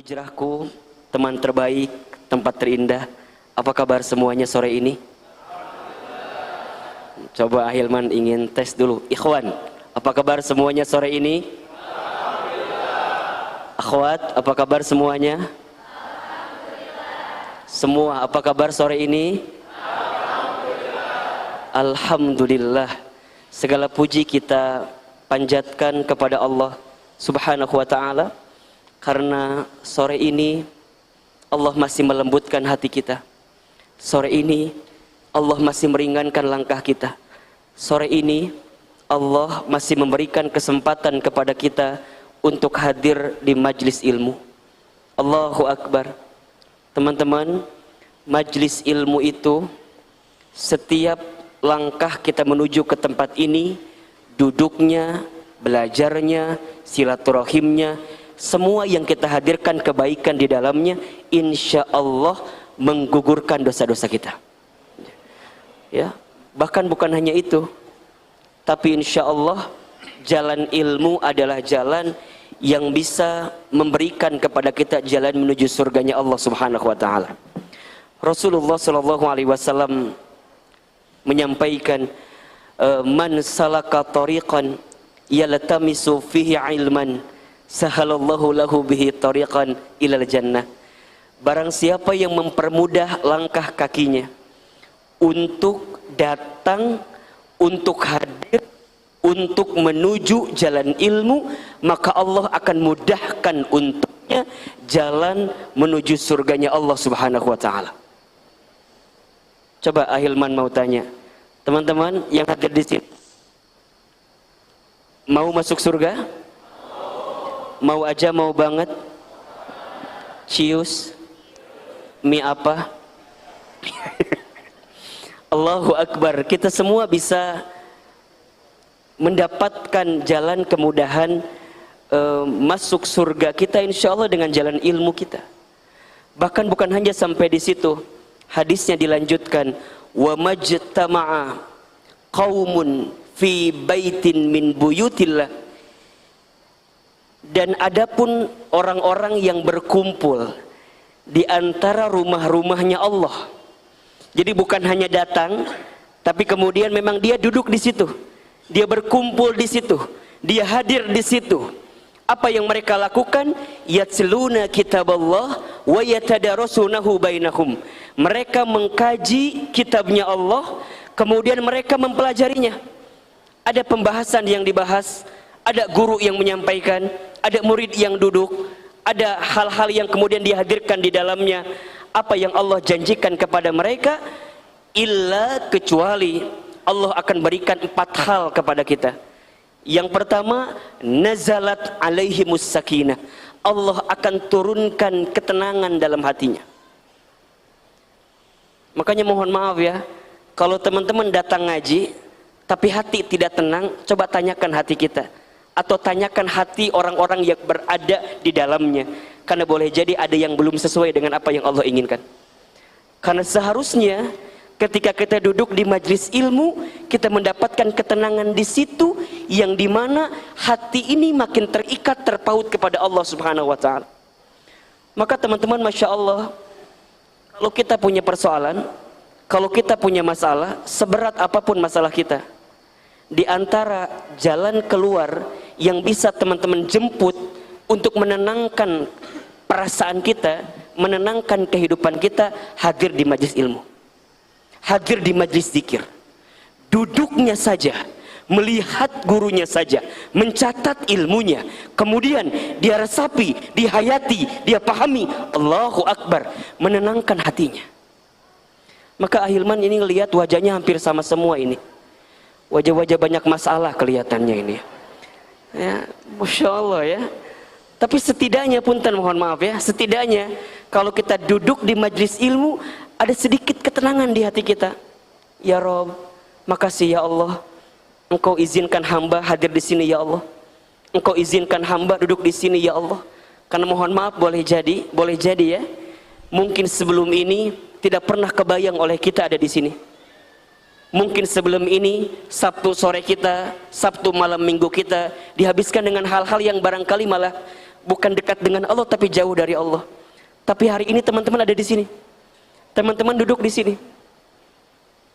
hijrahku, teman terbaik, tempat terindah. Apa kabar semuanya sore ini? Coba Ahilman ingin tes dulu. Ikhwan, apa kabar semuanya sore ini? Akhwat, apa kabar semuanya? Semua, apa kabar sore ini? Alhamdulillah. Segala puji kita panjatkan kepada Allah Subhanahu wa ta'ala, karena sore ini Allah masih melembutkan hati kita. Sore ini Allah masih meringankan langkah kita. Sore ini Allah masih memberikan kesempatan kepada kita untuk hadir di majlis ilmu. Allahu Akbar. Teman-teman, majlis ilmu itu, setiap langkah kita menuju ke tempat ini, duduknya, belajarnya, silaturahimnya, semua yang kita hadirkan kebaikan di dalamnya, insya Allah menggugurkan dosa-dosa kita. Ya, bahkan bukan hanya itu, tapi insya Allah jalan ilmu adalah jalan yang bisa memberikan kepada kita jalan menuju surganya Allah Subhanahu wa ta'ala. Rasulullah Shallallahu Alaihi Wasallam menyampaikan, man salaka tariqan yaltamisu fihi ilman sahalallahu lahu bihi tariqan ilal jannah. Barang siapa yang mempermudah langkah kakinya untuk datang, untuk hadir, untuk menuju jalan ilmu, maka Allah akan mudahkan untuknya jalan menuju surganya Allah Subhanahu wa ta'ala. Coba Ahilman mau tanya, teman-teman yang hadir di sini mau masuk surga? Mau aja, mau banget? Cius? Mie apa? Allahu Akbar. Kita semua bisa mendapatkan jalan kemudahan masuk surga kita insya Allah dengan jalan ilmu kita. Bahkan bukan hanya sampai di situ, hadisnya dilanjutkan, wa majtama'a qaumun fi baitin min buyutillah. Dan adapun orang-orang yang berkumpul di antara rumah-rumahnya Allah. Jadi bukan hanya datang, tapi kemudian memang dia duduk di situ, dia berkumpul di situ, dia hadir di situ. Apa yang mereka lakukan? Yatsluna kitaballah wa yatadarasunahu bainahum. Mereka mengkaji kitabnya Allah, kemudian mereka mempelajarinya. Ada pembahasan yang dibahas, ada guru yang menyampaikan, ada murid yang duduk, ada hal-hal yang kemudian dihadirkan di dalamnya. Apa yang Allah janjikan kepada mereka? Illa, kecuali Allah akan berikan 4 hal kepada kita. Yang pertama, nazalat alaihimus sakinah. Allah akan turunkan ketenangan dalam hatinya. Makanya mohon maaf ya, kalau teman-teman datang ngaji tapi hati tidak tenang, coba tanyakan hati kita, atau tanyakan hati orang-orang yang berada di dalamnya, karena boleh jadi ada yang belum sesuai dengan apa yang Allah inginkan. Karena seharusnya ketika kita duduk di majlis ilmu, kita mendapatkan ketenangan di situ, yang dimana hati ini makin terikat, terpaut kepada Allah Subhanahu wa ta'ala. Maka teman-teman, Masya Allah, kalau kita punya persoalan, kalau kita punya masalah, seberat apapun masalah kita, di antara jalan keluar yang bisa teman-teman jemput untuk menenangkan perasaan kita, menenangkan kehidupan kita, hadir di majlis ilmu, hadir di majlis zikir, duduknya saja, melihat gurunya saja, mencatat ilmunya, kemudian dia resapi, dihayati, dia pahami, Allahu Akbar, menenangkan hatinya. Maka Ahilman ini ngelihat wajahnya hampir sama semua ini, wajah-wajah banyak masalah kelihatannya ini ya, Masya Allah ya. Tapi setidaknya, punten mohon maaf ya, setidaknya kalau kita duduk di majlis ilmu, ada sedikit ketenangan di hati kita. Ya Rob, makasih ya Allah, Engkau izinkan hamba hadir di sini ya Allah, Engkau izinkan hamba duduk di sini ya Allah. Karena mohon maaf, boleh jadi ya, mungkin sebelum ini tidak pernah kebayang oleh kita ada di sini. Mungkin sebelum ini Sabtu sore kita, Sabtu malam minggu kita dihabiskan dengan hal-hal yang barangkali malah bukan dekat dengan Allah tapi jauh dari Allah. Tapi hari ini teman-teman ada di sini, teman-teman duduk di sini.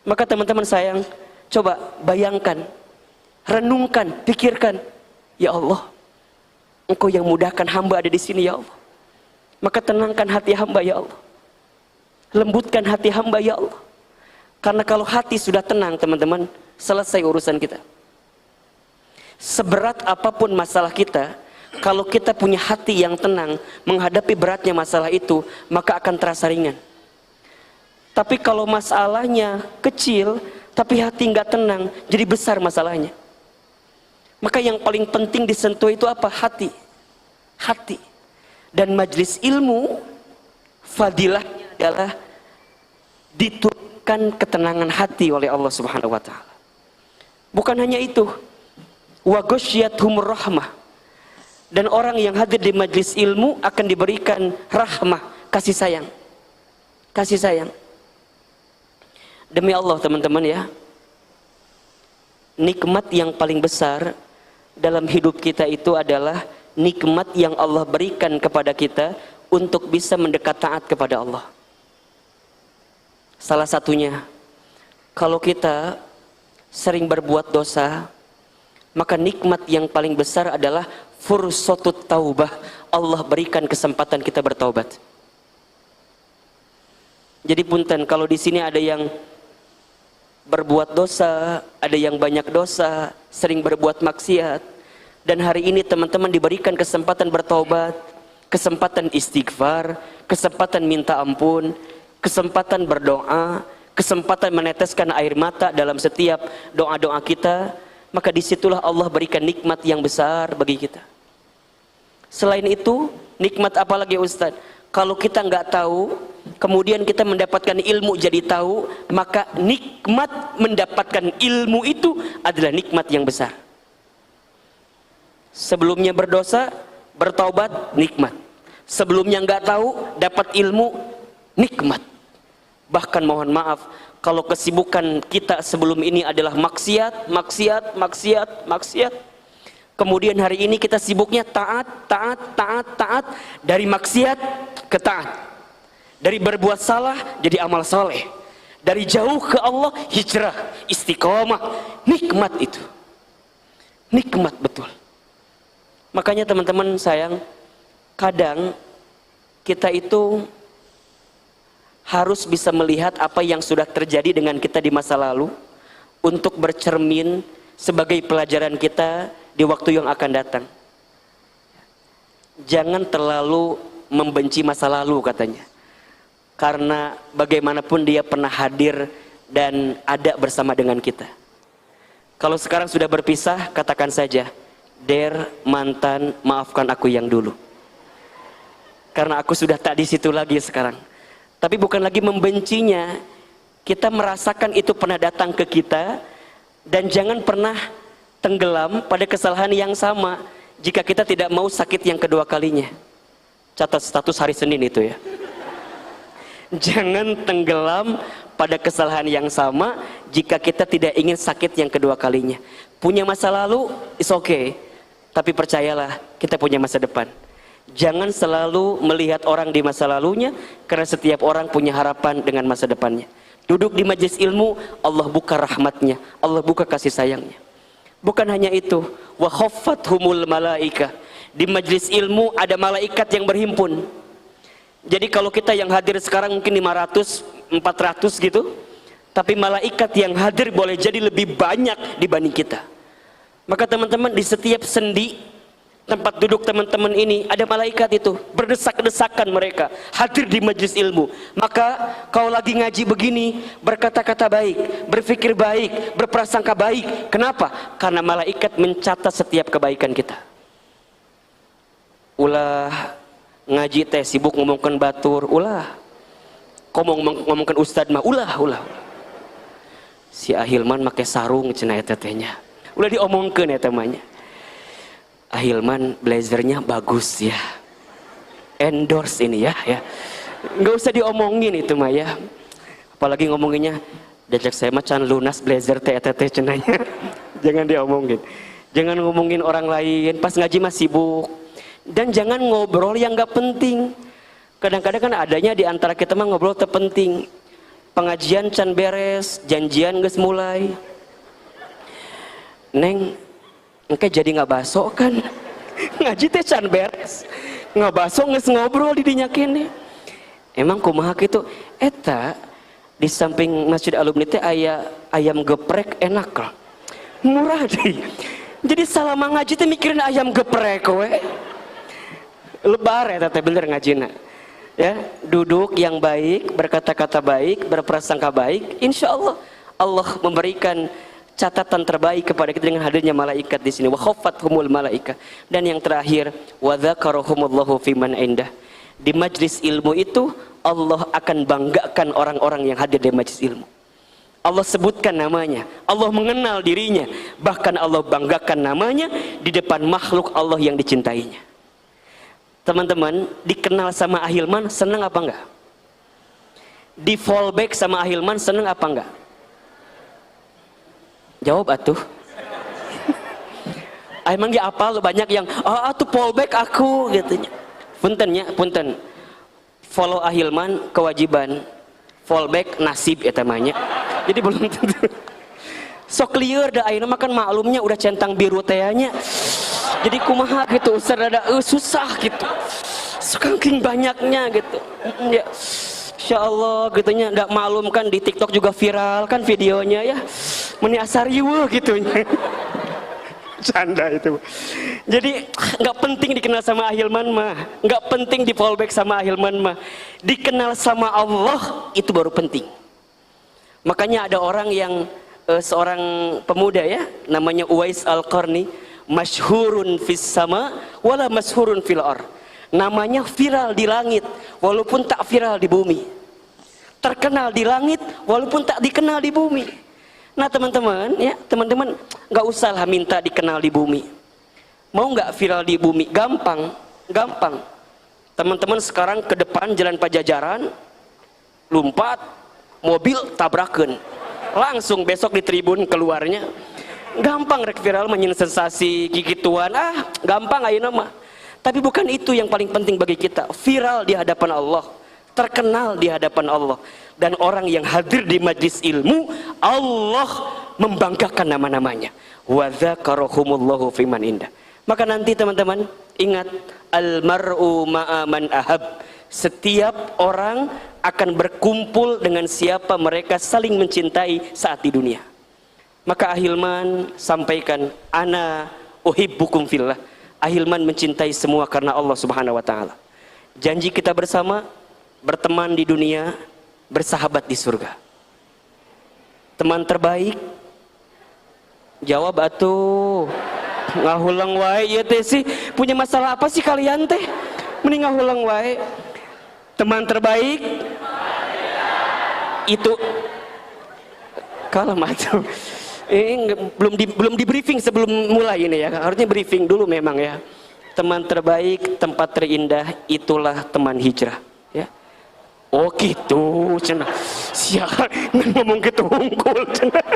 Maka teman-teman sayang, coba bayangkan, renungkan, pikirkan, ya Allah, Engkau yang mudahkan hamba ada di sini ya Allah. Maka tenangkan hati hamba ya Allah, lembutkan hati hamba ya Allah. Karena kalau hati sudah tenang teman-teman, selesai urusan kita. Seberat apapun masalah kita, kalau kita punya hati yang tenang menghadapi beratnya masalah itu, maka akan terasa ringan. Tapi kalau masalahnya kecil tapi hati nggak tenang, jadi besar masalahnya. Maka yang paling penting disentuh itu apa? Hati. Hati. Dan majelis ilmu fadilahnya adalah diturunkan ketenangan hati oleh Allah Subhanahu wa taala. Bukan hanya itu, wa ghasyiyatuhumur rahmah. Dan orang yang hadir di majelis ilmu akan diberikan rahmah, kasih sayang. Kasih sayang. Demi Allah teman-teman ya, nikmat yang paling besar dalam hidup kita itu adalah nikmat yang Allah berikan kepada kita untuk bisa mendekat taat kepada Allah. Salah satunya, kalau kita sering berbuat dosa, maka nikmat yang paling besar adalah fursatut taubah. Allah berikan kesempatan kita bertaubat. Jadi punten, kalau di sini ada yang berbuat dosa, ada yang banyak dosa, sering berbuat maksiat, dan hari ini teman-teman diberikan kesempatan bertaubat, kesempatan istighfar, kesempatan minta ampun, kesempatan berdoa, kesempatan meneteskan air mata dalam setiap doa-doa kita, maka disitulah Allah berikan nikmat yang besar bagi kita. Selain itu, nikmat apa lagi Ustaz? Kalau kita nggak tahu, kemudian kita mendapatkan ilmu jadi tahu, maka nikmat mendapatkan ilmu itu adalah nikmat yang besar. Sebelumnya berdosa, bertaubat, nikmat. Sebelumnya nggak tahu, dapat ilmu, nikmat. Bahkan mohon maaf, kalau kesibukan kita sebelum ini adalah maksiat, kemudian hari ini kita sibuknya taat, dari maksiat ke taat, dari berbuat salah jadi amal soleh, dari jauh ke Allah hijrah, istiqomah. Nikmat itu, nikmat betul. Makanya teman-teman sayang, kadang kita itu harus bisa melihat apa yang sudah terjadi dengan kita di masa lalu untuk bercermin sebagai pelajaran kita di waktu yang akan datang. Jangan terlalu membenci masa lalu katanya, karena bagaimanapun dia pernah hadir dan ada bersama dengan kita. Kalau sekarang sudah berpisah, katakan saja, Der mantan, maafkan aku yang dulu, karena aku sudah tak di situ lagi sekarang. Tapi bukan lagi membencinya, kita merasakan itu pernah datang ke kita, dan jangan pernah tenggelam pada kesalahan yang sama jika kita tidak mau sakit yang kedua kalinya. Catat status hari Senin itu ya. Jangan tenggelam pada kesalahan yang sama jika kita tidak ingin sakit yang kedua kalinya. Punya masa lalu, is okay, tapi percayalah kita punya masa depan. Jangan selalu melihat orang di masa lalunya, karena setiap orang punya harapan dengan masa depannya. Duduk di majelis ilmu, Allah buka rahmatnya, Allah buka kasih sayangnya. Bukan hanya itu, wa khaffathumul malaika. Di majelis ilmu ada malaikat yang berhimpun. Jadi kalau kita yang hadir sekarang mungkin 500, 400 gitu, tapi malaikat yang hadir boleh jadi lebih banyak dibanding kita. Maka teman-teman, di setiap sendi tempat duduk teman-teman ini ada malaikat itu, berdesak-desakan mereka hadir di majelis ilmu. Maka kau lagi ngaji begini, berkata-kata baik, berpikir baik, berprasangka baik. Kenapa? Karena malaikat mencatat setiap kebaikan kita. Ulah ngaji teh sibuk ngomongkan batur, ulah ngomongkan ustad mah, ulah si Ahilman make sarung cenah eta tehnya, ulah diomongkeun eta mahnya. Ahilman blazernya bagus ya, endorse ini ya, nggak usah diomongin itu mah ya. Apalagi ngomonginnya, jajak saya mah can lunas blazer teh cenanya. Jangan diomongin, jangan ngomongin orang lain. Pas ngaji mah sibuk, Dan jangan ngobrol yang nggak penting. Kadang-kadang kan adanya di antara kita mah ngobrol terpenting. Pengajian can beres, janjian geus mulai. Neng, engke jadi nggak baso kan? Ngaji teh can beres, nggak baso geus ngobrol di dinya kene. Emang kumaha kitu? Eta di samping Masjid Alumni teh aya ayam geprek enak lah. Murah deh. Jadi selama ngaji teh mikirin ayam geprek we. Lebar ya teh bener ngajina. Ya, duduk yang baik, berkata-kata baik, berprasangka baik, insya Allah Allah memberikan catatan terbaik kepada kita dengan hadirnya malaikat di sini. Wa khaffathumul malaika. Dan yang terakhir, wa dzakarahumullahu fiman indah. Di majlis ilmu itu Allah akan banggakan orang-orang yang hadir di majlis ilmu. Allah sebutkan namanya, Allah mengenal dirinya, bahkan Allah banggakan namanya di depan makhluk Allah yang dicintainya. Teman-teman, dikenal sama Ahilman seneng apa enggak? Di fallback sama Ahilman seneng apa enggak? Jawab atuh. Emang dia apal banyak yang tuh fallback aku gitu. Puntennya, punten. Follow Ahilman kewajiban, fallback nasib ya namanya. Jadi belum tentu. Sok lieur da ayeuna makan maklumnya udah centang biru tehnya. Jadi kumaha gitu, Ustaz ada susah gitu. Saking banyaknya gitu. Ya. Insyaallah gitunya enggak maklum kan di TikTok juga viral kan videonya ya. Meni asar riweuh gitu. Canda itu. Jadi nggak penting dikenal sama Ahilman mah, nggak penting di fallback sama Ahilman mah. Dikenal sama Allah itu baru penting. Makanya ada orang yang seorang pemuda ya, namanya Uwais Al-Qarni, masyhurun fis sama wala masyhurun fil ar. Namanya viral di langit walaupun tak viral di bumi. Terkenal di langit walaupun tak dikenal di bumi. Nah teman-teman ya, teman-teman nggak usah lah minta dikenal di bumi. Mau nggak viral di bumi? Gampang, gampang. Teman-teman sekarang ke depan jalan Pajajaran, lompat, mobil tabrakan, langsung besok di tribun keluarnya. Gampang rek viral menyin sensasi gigituan, gampang ayeuna mah. Tapi bukan itu yang paling penting bagi kita. Viral di hadapan Allah, terkenal di hadapan Allah. Dan orang yang hadir di majlis ilmu, Allah membanggakan nama-namanya. Wa dzakarahumullahu fiman indah. Maka nanti teman-teman ingat, almar'u ma'a man ahab. Setiap orang akan berkumpul dengan siapa mereka saling mencintai saat di dunia. Maka Ahilman sampaikan, ana uhibbukum fillah. Ahilman mencintai semua karena Allah Subhanahu wa taala. Janji kita bersama, berteman di dunia, bersahabat di surga. Teman terbaik, jawab atuh. Ngahulang wae ya teh sih, punya masalah apa sih kalian teh? Mending ngahulang wae. Teman terbaik itu kalau macam belum di briefing sebelum mulai ini ya, harusnya briefing dulu memang ya. Teman terbaik, tempat terindah, itulah teman hijrah ya. Oh gitu cenah. Siapa ngomong gitu unggul cenah.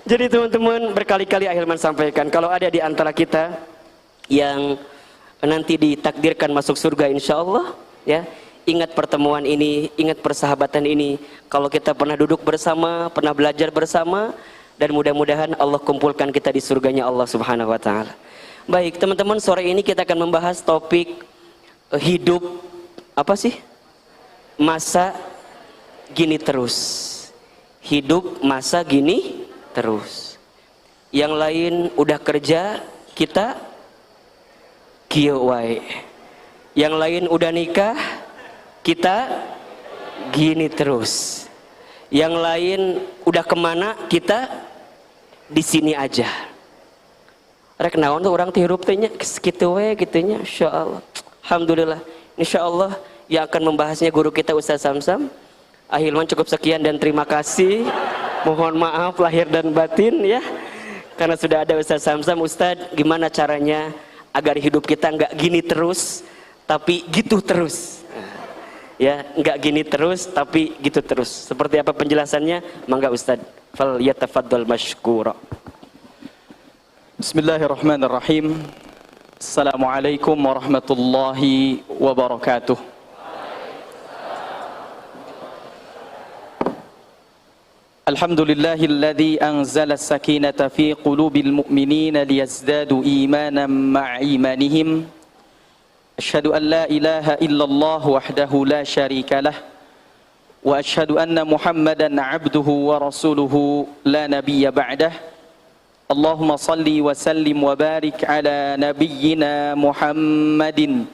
Jadi teman-teman, berkali-kali Ahilman sampaikan, kalau ada di antara kita yang nanti ditakdirkan masuk surga insya Allah ya, ingat pertemuan ini, ingat persahabatan ini. Kalau kita pernah duduk bersama, pernah belajar bersama, dan mudah-mudahan Allah kumpulkan kita di surganya Allah Subhanahu wa taala. Baik teman-teman, sore ini kita akan membahas topik hidup apa sih? Masa gini terus. Hidup masa gini terus. Yang lain udah kerja, kita kieu wae. Yang lain udah nikah, kita gini terus. Yang lain udah kemana, kita di sini aja. Rek naon tuh orang tirup teh nya kitu we gitunya, insyaallah. Alhamdulillah. Insyaallah yang akan membahasnya guru kita Ustaz Samsam. Ahilman cukup sekian dan terima kasih. Mohon maaf lahir dan batin ya. Karena sudah ada Ustaz Samsam. Ustaz, gimana caranya agar hidup kita nggak gini terus, tapi gitu terus? Ya, nggak gini terus, tapi gitu terus. Seperti apa penjelasannya? Mangga Ustaz. Fal yatafaddal mashkura. Bismillahirrahmanirrahim. Assalamualaikum warahmatullahi wabarakatuh. Alhamdulillahilladzi anzala as-sakinata fi qulubil mu'minina liyazdadu imanan ma'a imanihim. Asyhadu an la ilaha illallah wahdahu la syarika lah wa asyhadu anna Muhammadan 'abduhu wa rasuluhu la nabiyya ba'dah. Allahumma salli wa sallim wa barik ala nabiyyina Muhammadin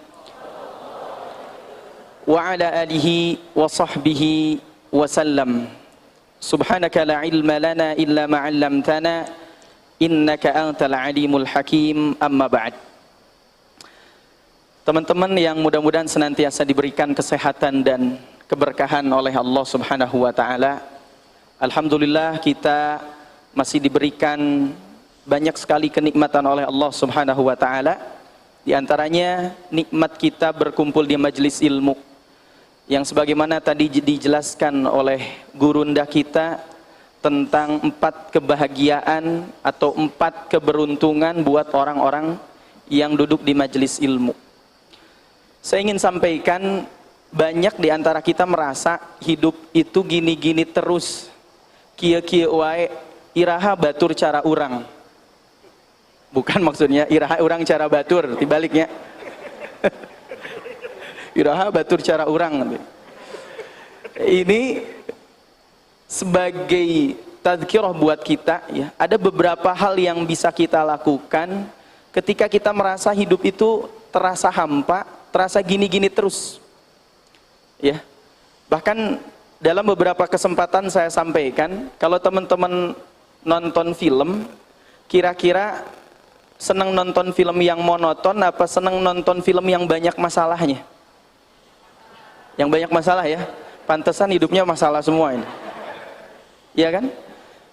wa ala alihi wa sahbihi wa sallam. Subhanaka la ilma lana illa ma 'allamtana innaka antal alimul hakim. Amma ba'd. Teman-teman yang mudah-mudahan senantiasa diberikan kesehatan dan keberkahan oleh Allah Subhanahu wa taala. Alhamdulillah kita masih diberikan banyak sekali kenikmatan oleh Allah Subhanahu wa taala. Di antaranya nikmat kita berkumpul di majelis ilmu yang sebagaimana tadi dijelaskan oleh gurunda kita tentang 4 kebahagiaan atau 4 keberuntungan buat orang-orang yang duduk di majelis ilmu. Saya ingin sampaikan, banyak di antara kita merasa hidup itu gini-gini terus, kieu-kieu wae, iraha batur cara urang. Bukan maksudnya iraha urang cara batur, dibaliknya. Iraha batur cara urang. Ini sebagai tadzkirah buat kita ya. Ada beberapa hal yang bisa kita lakukan ketika kita merasa hidup itu terasa hampa, terasa gini-gini terus. Ya. Bahkan dalam beberapa kesempatan saya sampaikan, kalau teman-teman nonton film, kira-kira senang nonton film yang monoton apa senang nonton film yang banyak masalahnya? Yang banyak masalah ya. Pantesan hidupnya masalah semua ini. Iya kan?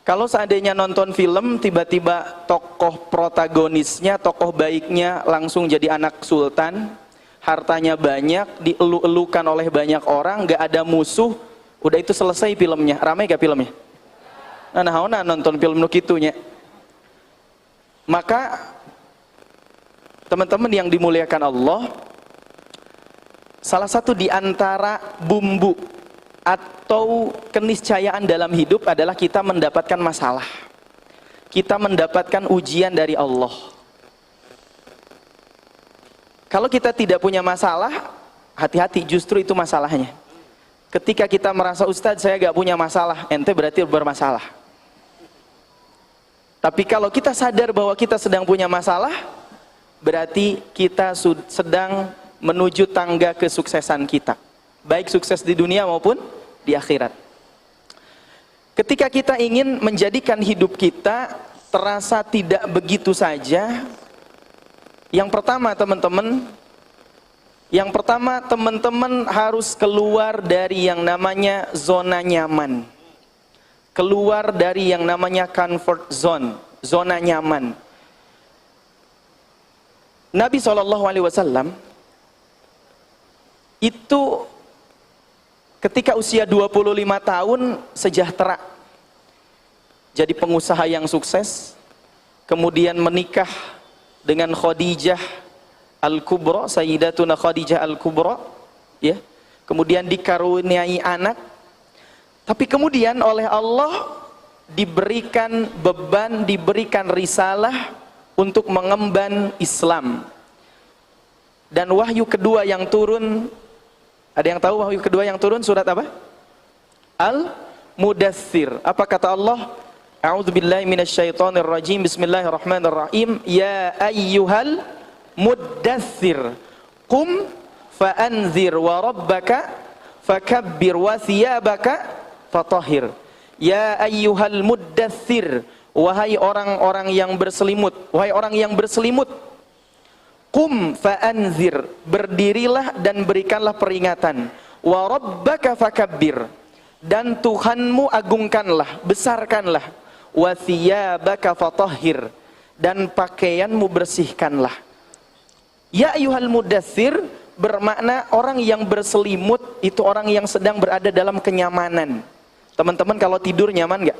Kalau seandainya nonton film tiba-tiba tokoh protagonisnya, tokoh baiknya langsung jadi anak sultan, hartanya banyak, dielu-elukan oleh banyak orang, gak ada musuh, udah itu selesai filmnya. Ramai gak filmnya? Nah, nonton film nu kitunya. Maka teman-teman yang dimuliakan Allah, salah satu di antara bumbu atau keniscayaan dalam hidup adalah kita mendapatkan masalah. Kita mendapatkan ujian dari Allah. Kalau kita tidak punya masalah, hati-hati, justru itu masalahnya. Ketika kita merasa, Ustadz saya gak punya masalah, ente berarti bermasalah. Tapi kalau kita sadar bahwa kita sedang punya masalah, berarti kita sedang menuju tangga kesuksesan kita. Baik sukses di dunia maupun di akhirat. Ketika kita ingin menjadikan hidup kita terasa tidak begitu saja, yang pertama teman-teman harus keluar dari yang namanya zona nyaman. Keluar dari yang namanya comfort zone, zona nyaman. Nabi SAW itu ketika usia 25 tahun sejahtera, jadi pengusaha yang sukses, kemudian menikah dengan Khadijah Al-Kubra, Sayyidatuna Khadijah Al-Kubra, ya. Kemudian dikaruniai anak. Tapi kemudian oleh Allah diberikan beban, diberikan risalah untuk mengemban Islam. Dan wahyu kedua yang turun, ada yang tahu wahyu kedua yang turun surat apa? Al-Mudaththir. Apa kata Allah? A'udzubillahi minasyaitonirrajim. Bismillahirrahmanirrahim. Ya ayyuhal mudaththir qum fa'anzir wa rabbaka fakabbir wa thiyabaka fatahhir. Ya ayyuhal mudaththir, wahai orang-orang yang berselimut, wahai orang yang berselimut, qum fa'anzir, berdirilah dan berikanlah peringatan, wa rabbaka fakabbir, dan Tuhanmu agungkanlah, besarkanlah, wa thiyabaka fatahhir, dan pakaianmu bersihkanlah. Ya ayyuhal mudaththir bermakna orang yang berselimut itu orang yang sedang berada dalam kenyamanan. Teman-teman kalau tidur nyaman nggak?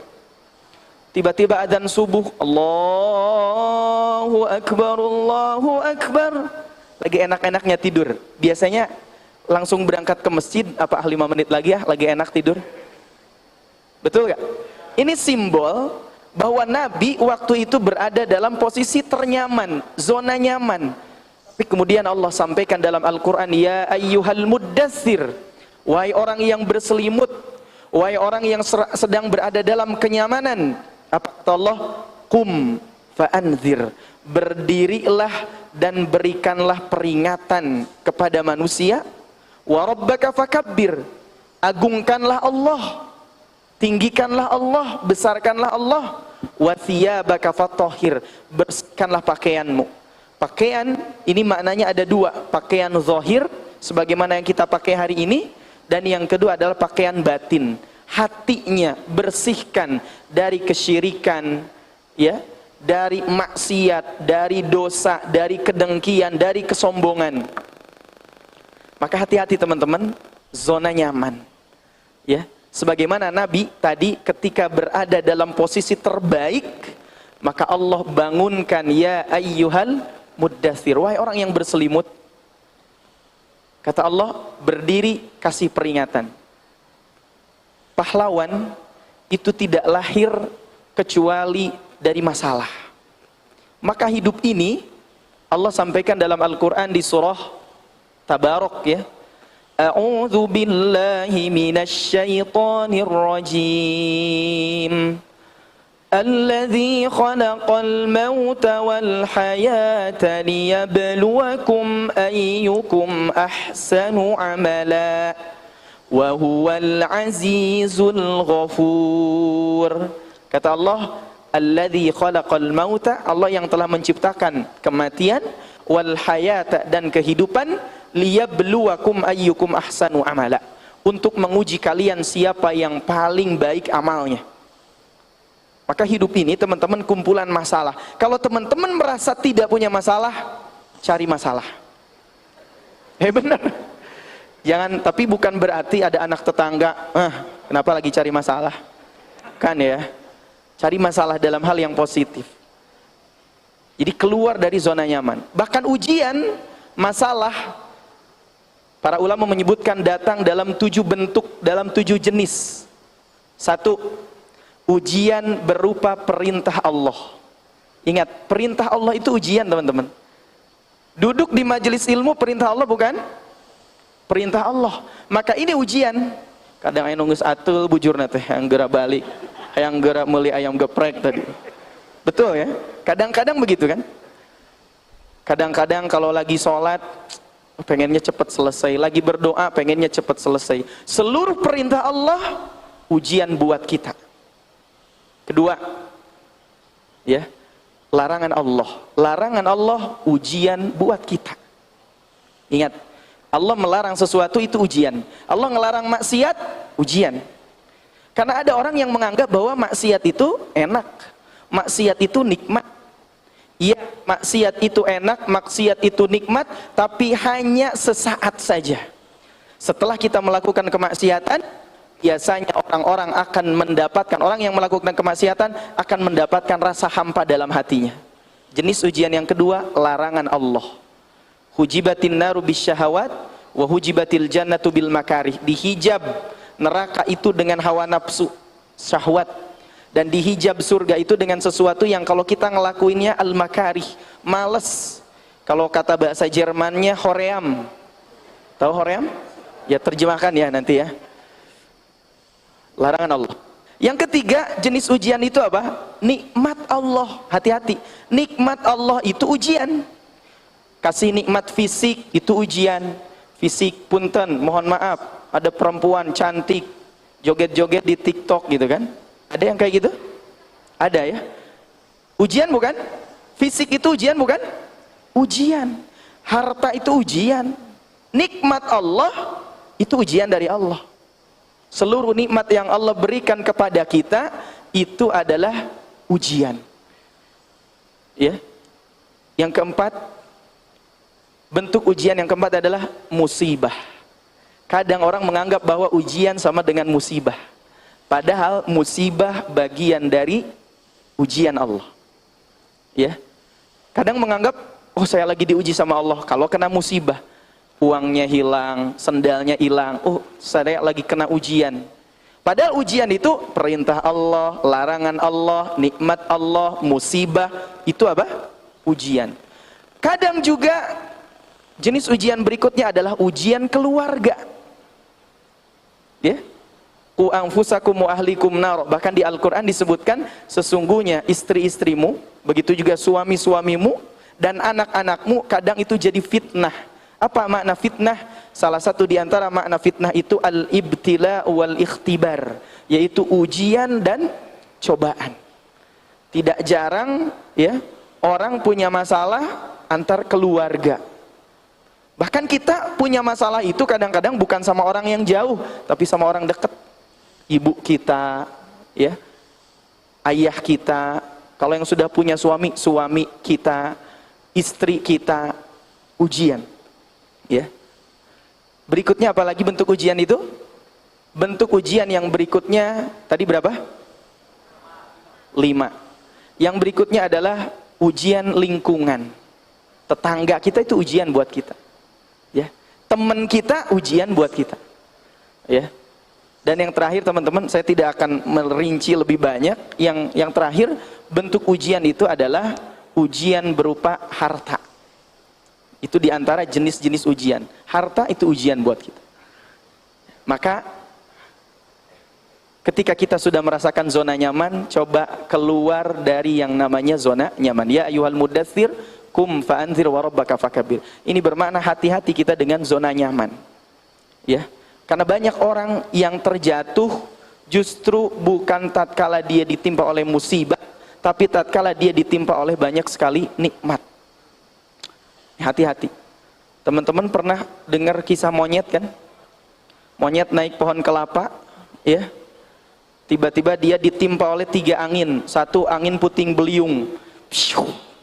Tiba-tiba adzan subuh, Allahu Akbar, Allahu Akbar. Lagi enak-enaknya tidur. Biasanya langsung berangkat ke masjid, apa 5 menit lagi ya, lagi enak tidur. Betul gak? Ini simbol bahwa Nabi waktu itu berada dalam posisi ternyaman, zona nyaman. Tapi kemudian Allah sampaikan dalam Al-Quran, ya ayyuhal muddathir, wahai orang yang berselimut, wahai orang yang sedang berada dalam kenyamanan. Apa kata Allah? Qum fa'anzir, berdirilah dan berikanlah peringatan kepada manusia. Wa rabbaka fakabbir, agungkanlah Allah, tinggikanlah Allah, besarkanlah Allah. Wa thiyabaka fatahhir, bersihkanlah pakaianmu. Pakaian ini maknanya ada dua, pakaian zahir sebagaimana yang kita pakai hari ini, dan yang kedua adalah pakaian batin. Hatinya bersihkan dari kesyirikan, ya, dari maksiat, dari dosa, dari kedengkian, dari kesombongan. Maka hati-hati teman-teman, zona nyaman, ya. Sebagaimana Nabi tadi ketika berada dalam posisi terbaik, maka Allah bangunkan, ya ayyuhal muddathir, wahai orang yang berselimut. Kata Allah, berdiri, kasih peringatan. Pahlawan itu tidak lahir kecuali dari masalah. Maka hidup ini Allah sampaikan dalam Al-Quran di surah Tabarok, ya. A'udzu billahi minasy syaithanir rajim. Alladzi khalaqal mauta wal hayata liyabluwakum ayyukum ahsanu amala wa huwal azizul ghafur. Kata Allah, alladzi khalaqal mauta, Allah yang telah menciptakan kematian, wal hayata, dan kehidupan, liyabluwakum ayyukum ahsanu amala, untuk menguji kalian siapa yang paling baik amalnya. Maka hidup ini teman-teman kumpulan masalah. Kalau teman-teman merasa tidak punya masalah, cari masalah. Benar. Jangan, tapi bukan berarti ada anak tetangga, kenapa lagi cari masalah? Kan ya, cari masalah dalam hal yang positif. Jadi keluar dari zona nyaman. Bahkan ujian, masalah, para ulama menyebutkan datang dalam 7 bentuk, dalam 7 jenis. 1, ujian berupa perintah Allah. Ingat, perintah Allah itu ujian teman-teman. Duduk di majelis ilmu, perintah Allah bukan? Perintah Allah. Maka ini ujian. Kadang aya nunggus atul bujurna teh yang geura balik, yang geura meuli ayam geprek tadi. Betul ya? Kadang-kadang begitu kan? Kadang-kadang kalau lagi sholat pengennya cepat selesai, lagi berdoa pengennya cepat selesai. Seluruh perintah Allah ujian buat kita. Kedua, ya, larangan Allah. Larangan Allah ujian buat kita. Ingat, Allah melarang sesuatu itu ujian. Allah melarang maksiat, ujian. Karena ada orang yang menganggap bahwa maksiat itu enak, maksiat itu nikmat. Iya, maksiat itu enak, maksiat itu nikmat, tapi hanya sesaat saja. Setelah kita melakukan kemaksiatan, biasanya orang-orang akan mendapatkan, orang yang melakukan kemaksiatan akan mendapatkan rasa hampa dalam hatinya. Jenis ujian yang kedua, larangan Allah. Hujibatin naru bisyahawat wa hujibatil jannatu bil makarih. Dihijab neraka itu dengan hawa nafsu, syahwat, dan dihijab surga itu dengan sesuatu yang kalau kita ngelakuinnya al makarih, males. Kalau kata bahasa Jermannya hoream. Tahu hoream? Ya terjemahkan ya nanti ya. Larangan Allah. Yang ketiga jenis ujian itu apa? Nikmat Allah. Hati-hati, nikmat Allah itu ujian. Kasih nikmat fisik itu ujian. Fisik, punten, mohon maaf, ada perempuan cantik joget-joget di TikTok gitu kan? Ada yang kayak gitu? Ada ya? Ujian bukan? Fisik itu ujian bukan? Ujian. Harta itu ujian. Nikmat Allah itu ujian dari Allah. Seluruh nikmat yang Allah berikan kepada kita itu adalah ujian. Ya. Yang keempat, bentuk ujian yang keempat adalah musibah. Kadang orang menganggap bahwa ujian sama dengan musibah. Padahal musibah bagian dari ujian Allah. Ya. Kadang menganggap, oh saya lagi diuji sama Allah. Kalau kena musibah, uangnya hilang, sendalnya hilang, oh saya lagi kena ujian. Padahal ujian itu perintah Allah, larangan Allah, nikmat Allah, musibah, itu apa? Ujian. Kadang juga jenis ujian berikutnya adalah ujian keluarga. Ya. Qu anfusakum wa ahlikum nar. Bahkan di Al-Qur'an disebutkan sesungguhnya istri-istrimu, begitu juga suami-suamimu dan anak-anakmu kadang itu jadi fitnah. Apa makna fitnah? Salah satu di antara makna fitnah itu al-ibtila wal ikhtibar, yaitu ujian dan cobaan. Tidak jarang ya, orang punya masalah antar keluarga. Bahkan kita punya masalah itu kadang-kadang bukan sama orang yang jauh, tapi sama orang dekat. Ibu kita, ya, ayah kita. Kalau yang sudah punya suami, suami kita, istri kita, ujian. Ya. Berikutnya apalagi bentuk ujian itu? Bentuk ujian yang berikutnya tadi berapa? 5. Yang berikutnya adalah ujian lingkungan. Tetangga kita itu ujian buat kita. Ya. Teman kita ujian buat kita. Ya. Dan yang terakhir teman-teman, saya tidak akan merinci lebih banyak. Yang terakhir, bentuk ujian itu adalah ujian berupa harta. Itu diantara jenis-jenis ujian. Harta itu ujian buat kita. Maka ketika kita sudah merasakan zona nyaman, coba keluar dari yang namanya zona nyaman. Ya ayyuhal mudaththir, kum fa'anzir wa rabbaka fakabir. Ini bermakna hati-hati kita dengan zona nyaman. Ya. Karena banyak orang yang terjatuh justru bukan tatkala dia ditimpa oleh musibah, tapi tatkala dia ditimpa oleh banyak sekali nikmat. Hati-hati. Teman-teman pernah dengar kisah monyet kan? Monyet naik pohon kelapa, ya. Tiba-tiba dia ditimpa oleh 3 angin. 1 angin puting beliung.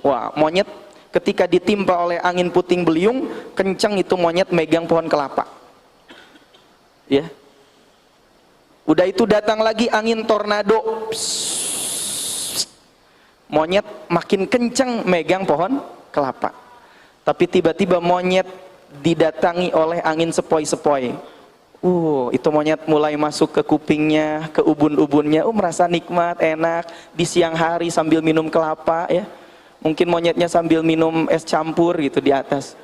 Wah, monyet ketika ditimpa oleh angin puting beliung, kencang itu monyet megang pohon kelapa. Ya. Udah itu datang lagi angin tornado. Monyet makin kencang megang pohon kelapa. Tapi tiba-tiba monyet didatangi oleh angin sepoi-sepoi. Itu monyet mulai masuk ke kupingnya, ke ubun-ubunnya. Merasa nikmat, enak di siang hari sambil minum kelapa, ya. Mungkin monyetnya sambil minum es campur gitu di atas.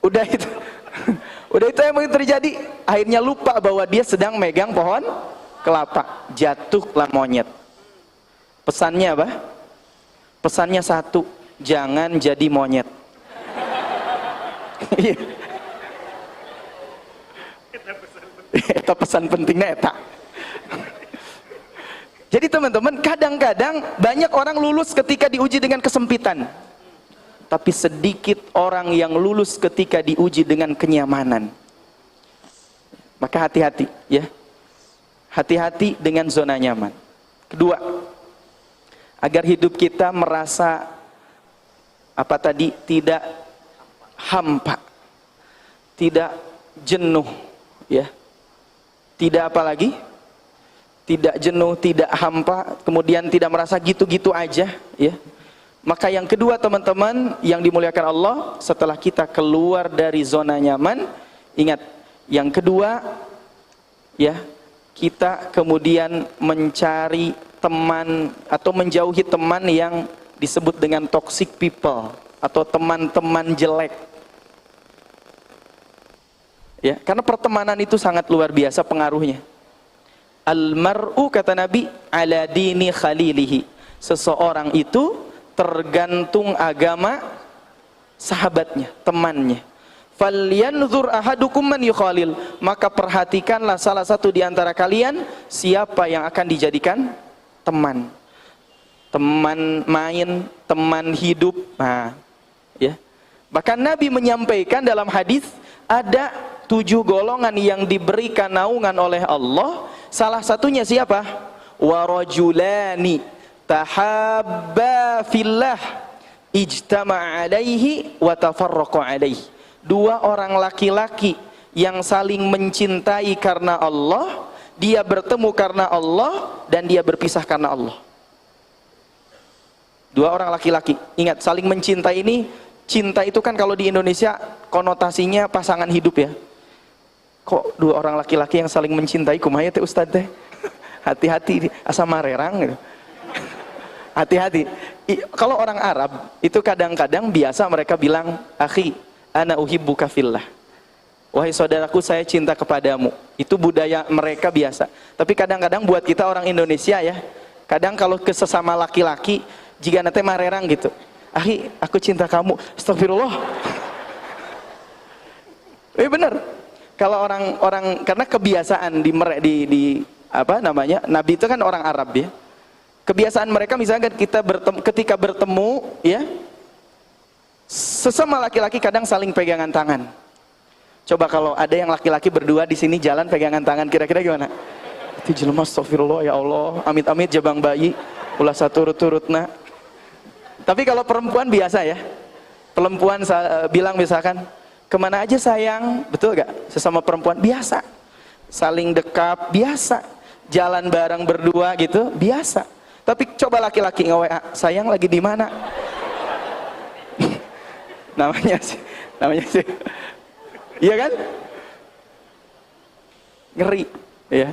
Udah itu yang terjadi. Akhirnya lupa bahwa dia sedang megang pohon kelapa. Jatuhlah monyet. Pesannya apa? Pesannya 1, jangan jadi monyet. Eta pesan pentingnya eta. Jadi teman-teman, kadang-kadang banyak orang lulus ketika diuji dengan kesempitan. Tapi sedikit orang yang lulus ketika diuji dengan kenyamanan. Maka hati-hati, ya. Hati-hati dengan zona nyaman. Kedua, agar hidup kita merasa tidak hampa, tidak jenuh, ya. Tidak apa lagi? Tidak jenuh, tidak hampa, kemudian tidak merasa gitu-gitu aja, ya. Maka yang kedua teman-teman yang dimuliakan Allah, setelah kita keluar dari zona nyaman, ingat, yang kedua, ya, kita kemudian mencari teman atau menjauhi teman yang disebut dengan toxic people atau teman-teman jelek. Ya, karena pertemanan itu sangat luar biasa pengaruhnya. Al-mar'u, kata Nabi, ala dini khalilihi. Seseorang itu tergantung agama sahabatnya, temannya. Falyanzur ahadukum man yukhalil. Maka perhatikanlah salah satu di antara kalian siapa yang akan dijadikan teman. Teman main, teman hidup. Nah, ya. Bahkan Nabi menyampaikan dalam hadis ada 7 golongan yang diberikan naungan oleh Allah. Salah satunya siapa? Warajulani tahabba fillah ijtama'a alaihi wa tafarraqa alaihi. 2 orang laki-laki yang saling mencintai karena Allah, dia bertemu karena Allah, dan dia berpisah karena Allah. Dua orang laki-laki, ingat, saling mencintai ini, cinta itu kan kalau di Indonesia konotasinya pasangan hidup ya. Kok dua orang laki-laki yang saling mencintai, kumaha teh Ustaz teh? Hati-hati, asa marerang gitu. Hati-hati. Kalau orang Arab itu kadang-kadang biasa mereka bilang, akhi, ana uhibbuka fillah. Wahai saudaraku, saya cinta kepadamu. Itu budaya mereka biasa. Tapi kadang-kadang buat kita orang Indonesia ya, kadang kalau ke sesama laki-laki, jika nanti marerang gitu, akhi, aku cinta kamu. Astagfirullah. Bener. Kalau orang-orang, karena kebiasaan di apa namanya, Nabi itu kan orang Arab ya. Kebiasaan mereka misalnya ketika bertemu ya, sesama laki-laki kadang saling pegangan tangan. Coba kalau ada yang laki-laki berdua di sini jalan pegangan tangan, kira-kira gimana? Itu jelema astagfirullah ya Allah, amit-amit jabang bayi, ulah saturut-turutna. Tapi kalau perempuan biasa ya, perempuan bilang misalkan, kemana aja sayang, betul gak? Sesama perempuan biasa, saling dekap biasa, jalan bareng berdua gitu biasa. Tapi coba laki-laki nge-WA, sayang lagi di mana? namanya sih iya kan? Ngeri ya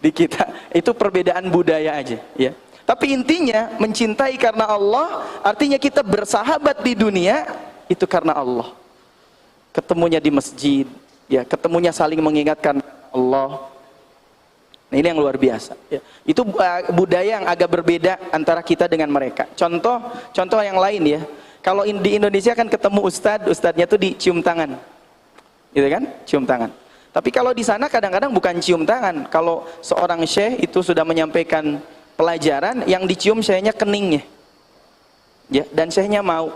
di kita. Itu perbedaan budaya aja ya. Tapi intinya mencintai karena Allah artinya kita bersahabat di dunia itu karena Allah. Ketemunya di masjid ya, ketemunya saling mengingatkan Allah. Nah, ini yang luar biasa ya. Itu budaya yang agak berbeda antara kita dengan mereka. Contoh yang lain ya. Kalau di Indonesia kan ketemu ustadznya tuh dicium tangan. Gitu kan? Cium tangan. Tapi kalau di sana kadang-kadang bukan cium tangan. Kalau seorang syekh itu sudah menyampaikan pelajaran, yang dicium syekhnya keningnya. Ya, dan syekhnya mau.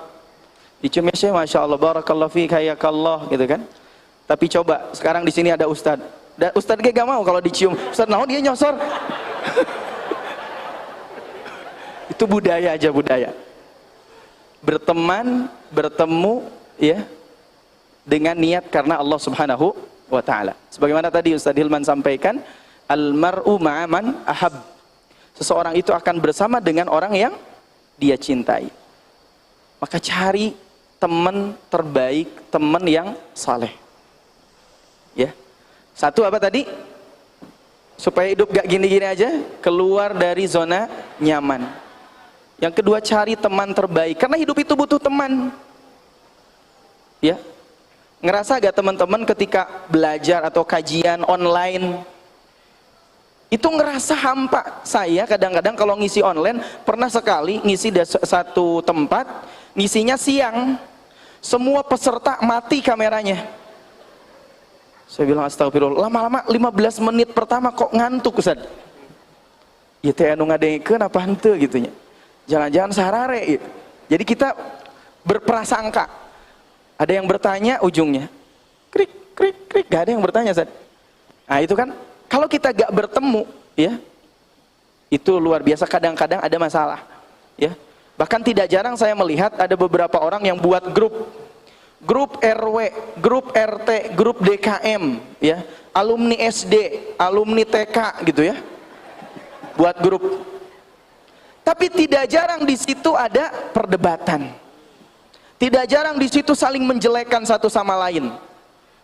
Diciumnya syekh, Masya Allah, barakallahu fiik, hayakallah, gitu kan. Tapi coba, sekarang di sini ada ustadz. Dan ustadz gak mau kalau dicium. Ustadz naon dia nyosor. Itu budaya aja, budaya. Berteman, bertemu, ya, dengan niat karena Allah Subhanahu wa ta'ala. Sebagaimana tadi Ustaz Hilman sampaikan, almar'u ma'aman ahab. Seseorang itu akan bersama dengan orang yang dia cintai. Maka cari teman terbaik, teman yang saleh. Ya. Satu apa tadi? Supaya hidup gak gini-gini aja, keluar dari zona nyaman. Yang kedua, cari teman terbaik, karena hidup itu butuh teman. Ya. Ngerasa gak teman-teman ketika belajar atau kajian online itu ngerasa hampa? Saya kadang-kadang kalau ngisi online pernah sekali ngisi di satu tempat, ngisinya siang, semua peserta mati kameranya. Saya bilang astagfirullah, lama-lama 15 menit pertama kok ngantuk Ustaz. Ya teh anu ngadengekeun apa henteu gitu nya. Jangan-jangan sarare gitu. Jadi kita berprasangka. Ada yang bertanya ujungnya krik krik krik, gak ada yang bertanya Ustaz. Nah itu kan kalau kita gak bertemu ya, itu luar biasa, kadang-kadang ada masalah ya. Bahkan tidak jarang saya melihat ada beberapa orang yang buat grup RW, grup RT, grup DKM ya, alumni SD, alumni TK gitu ya, buat grup. Tapi tidak jarang di situ ada perdebatan. Tidak jarang di situ saling menjelekkan satu sama lain.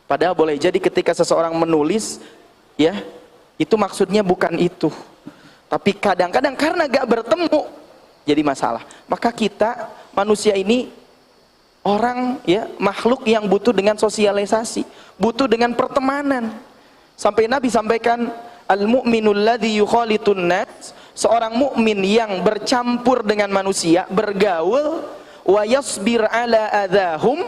Padahal boleh jadi ketika seseorang menulis, ya, itu maksudnya bukan itu. Tapi kadang-kadang karena gak bertemu, jadi masalah. Maka kita manusia ini orang, ya, makhluk yang butuh dengan sosialisasi, butuh dengan pertemanan. Sampai Nabi sampaikan, al-mu'minul ladzi yukhalitun nas, seorang mukmin yang bercampur dengan manusia, bergaul, wa yasbir ala adahum,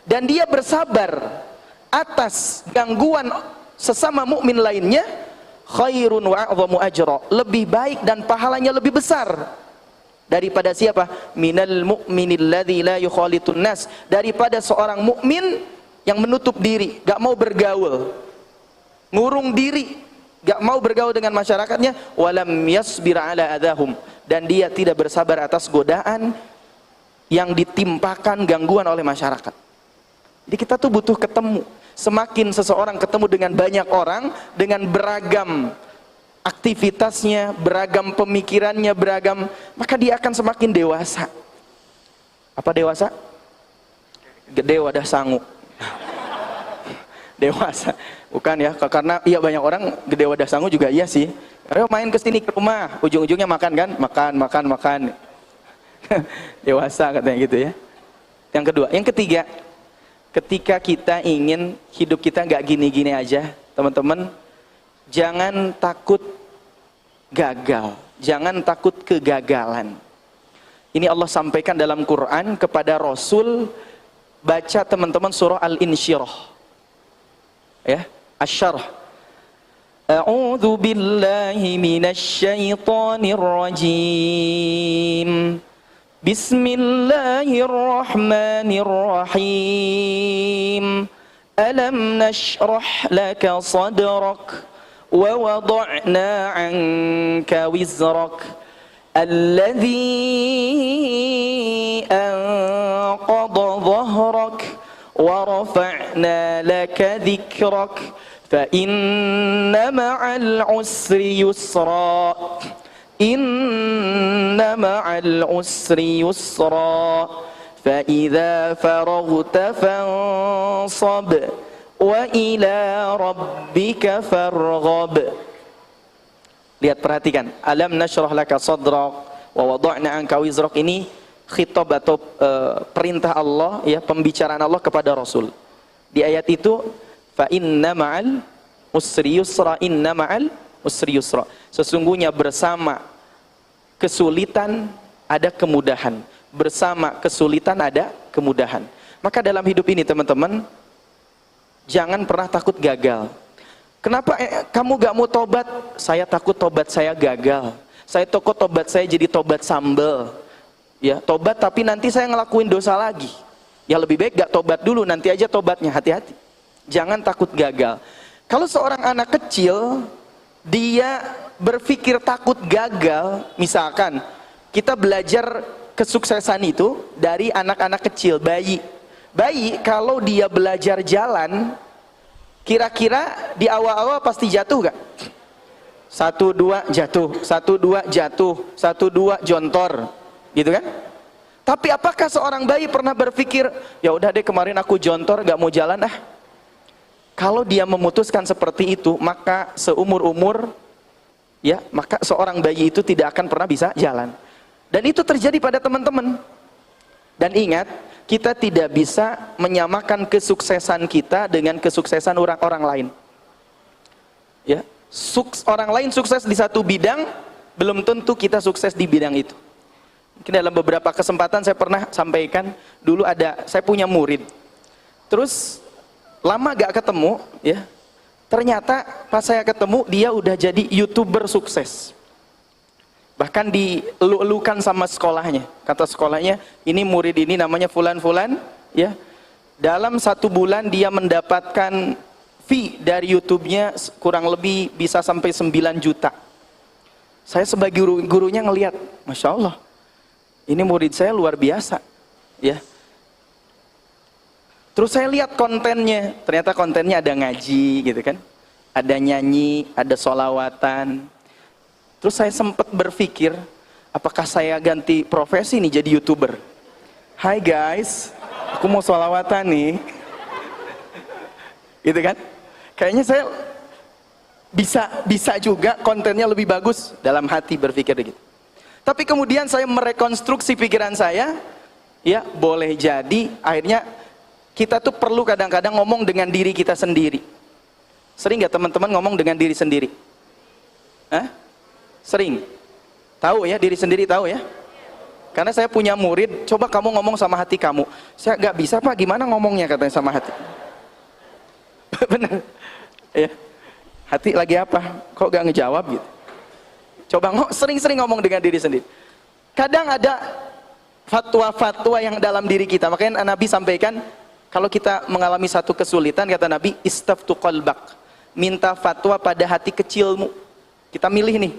dan dia bersabar atas gangguan sesama mukmin lainnya, khairun wa a'zamu ajra, lebih baik dan pahalanya lebih besar daripada siapa? Minal mu'minil ladzi la yukhalitun nas, daripada seorang mukmin yang menutup diri, gak mau bergaul, ngurung diri, gak mau bergaul dengan masyarakatnya, walam yasbir ala adahum, dan dia tidak bersabar atas godaan yang ditimpakan gangguan oleh masyarakat. Jadi kita tuh butuh ketemu. Semakin seseorang ketemu dengan banyak orang, dengan beragam aktivitasnya, beragam pemikirannya, beragam, maka dia akan semakin dewasa. Apa dewasa? Gede wadah sangu. Dewasa, bukan ya? Karena iya banyak orang gede wadah sangu juga iya sih. Karena main ke sini ke rumah, ujung-ujungnya makan kan? Makan. Dewasa katanya gitu ya. Yang kedua, yang ketiga, ketika kita ingin hidup kita nggak gini-gini aja, teman-teman, jangan takut gagal, jangan takut kegagalan. Ini Allah sampaikan dalam Quran kepada Rasul. Baca teman-teman surah Al-Insyirah, ya, Asy-Syarh. A'udzu billahi minasy syaithanir rajim. Bismillahirrahmanirrahim. Alam nashrah laka sadrak wa wada'na 'anka wizrak alladhi anqadha dhahrak wa rafa'na laka dhikrak fa inna ma'al usri yusra. Inna ma'al usri yusra fa idza faraghta fansab wa ila rabbika farghab. Lihat, perhatikan, alam nashrah laka sadrak wa wada'na anka wizrak. Ini khitab atau perintah Allah, ya, pembicaraan Allah kepada Rasul. Di ayat itu, fa inna ma'al usri yusra, inna ma'al usri yusra. Sesungguhnya bersama kesulitan ada kemudahan. Bersama kesulitan ada kemudahan. Maka dalam hidup ini teman-teman, jangan pernah takut gagal. Kenapa kamu gak mau tobat? Saya takut tobat saya gagal. Saya takut tobat saya jadi tobat sambal. Ya, tobat tapi nanti saya ngelakuin dosa lagi. Ya lebih baik gak tobat dulu, nanti aja tobatnya, hati-hati. Jangan takut gagal. Kalau seorang anak kecil, dia berpikir takut gagal, misalkan kita belajar kesuksesan itu dari anak-anak kecil, bayi. Bayi kalau dia belajar jalan, kira-kira di awal-awal pasti jatuh gak? 1, 2 jatuh, 1, 2 jatuh, 1, 2 jontor, gitu kan? Tapi apakah seorang bayi pernah berpikir, ya udah deh kemarin aku jontor gak mau jalan ah? Kalau dia memutuskan seperti itu, maka seumur-umur, ya, maka seorang bayi itu tidak akan pernah bisa jalan. Dan itu terjadi pada teman-teman. Dan ingat, kita tidak bisa menyamakan kesuksesan kita dengan kesuksesan orang lain. Ya, orang lain sukses di satu bidang, belum tentu kita sukses di bidang itu. Mungkin dalam beberapa kesempatan saya pernah sampaikan, dulu saya punya murid. Terus lama gak ketemu, ya. Ternyata pas saya ketemu, dia udah jadi YouTuber sukses. Bahkan dielu-elukan sama sekolahnya. Kata sekolahnya, ini murid ini namanya Fulan-Fulan, ya. Dalam 1 bulan dia mendapatkan fee dari YouTube-nya kurang lebih bisa sampai 9 juta. Saya sebagai gurunya ngelihat, Masya Allah, ini murid saya luar biasa, ya. Terus saya lihat kontennya, ternyata kontennya ada ngaji gitu kan, ada nyanyi, ada sholawatan. Terus saya sempat berpikir, apakah saya ganti profesi nih jadi YouTuber? Hai guys, aku mau sholawatan nih. Gitu kan? Kayaknya saya bisa juga kontennya lebih bagus, dalam hati berpikir gitu. Tapi kemudian saya merekonstruksi pikiran saya, ya boleh jadi akhirnya kita tuh perlu kadang-kadang ngomong dengan diri kita sendiri. Sering gak teman-teman ngomong dengan diri sendiri? Hah? Sering? Tahu ya, diri sendiri tahu ya? Karena saya punya murid, coba kamu ngomong sama hati kamu. Saya gak bisa Pak, gimana ngomongnya katanya sama hati? Benar? Ya. Hati lagi apa? Kok gak ngejawab gitu? Coba sering-sering ngomong dengan diri sendiri. Kadang ada fatwa-fatwa yang dalam diri kita. Makanya Nabi sampaikan, kalau kita mengalami satu kesulitan, kata Nabi, istaftu qalbak, minta fatwa pada hati kecilmu. Kita milih nih,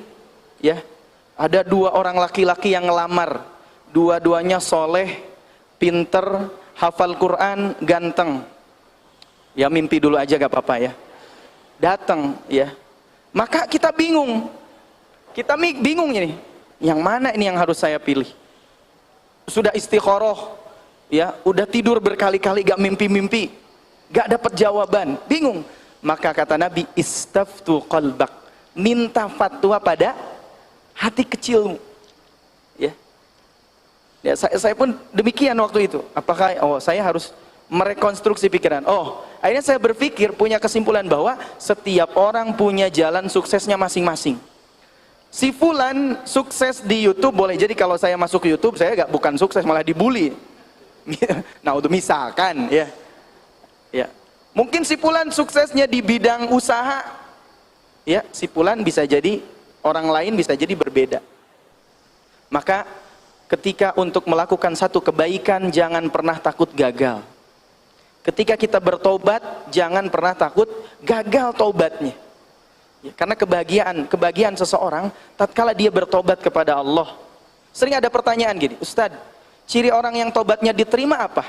ya, ada 2 orang laki-laki yang ngelamar, dua-duanya soleh, pinter, hafal Quran, ganteng. Ya mimpi dulu aja gak apa-apa ya. Datang, ya, Maka kita bingung. Kita bingung ini. Yang mana ini yang harus saya pilih? Sudah istikharah, ya, udah tidur berkali-kali gak mimpi-mimpi, gak dapat jawaban, bingung. Maka kata Nabi, istaftu qalbak, minta fatwa pada hati kecilmu. Ya. Ya, saya pun demikian waktu itu. Apakah saya harus merekonstruksi pikiran? Akhirnya saya berpikir, punya kesimpulan bahwa setiap orang punya jalan suksesnya masing-masing. Si fulan sukses di YouTube boleh jadi kalau saya masuk ke YouTube saya bukan sukses, malah dibully. Nah, untuk misalkan ya. Ya. Mungkin si fulan suksesnya di bidang usaha. Ya, si fulan bisa jadi orang lain bisa jadi berbeda. Maka ketika untuk melakukan satu kebaikan jangan pernah takut gagal. Ketika kita bertobat jangan pernah takut gagal taubatnya. Ya, karena kebahagiaan seseorang tatkala dia bertobat kepada Allah. Sering ada pertanyaan gini, Ustadz, ciri orang yang tobatnya diterima apa?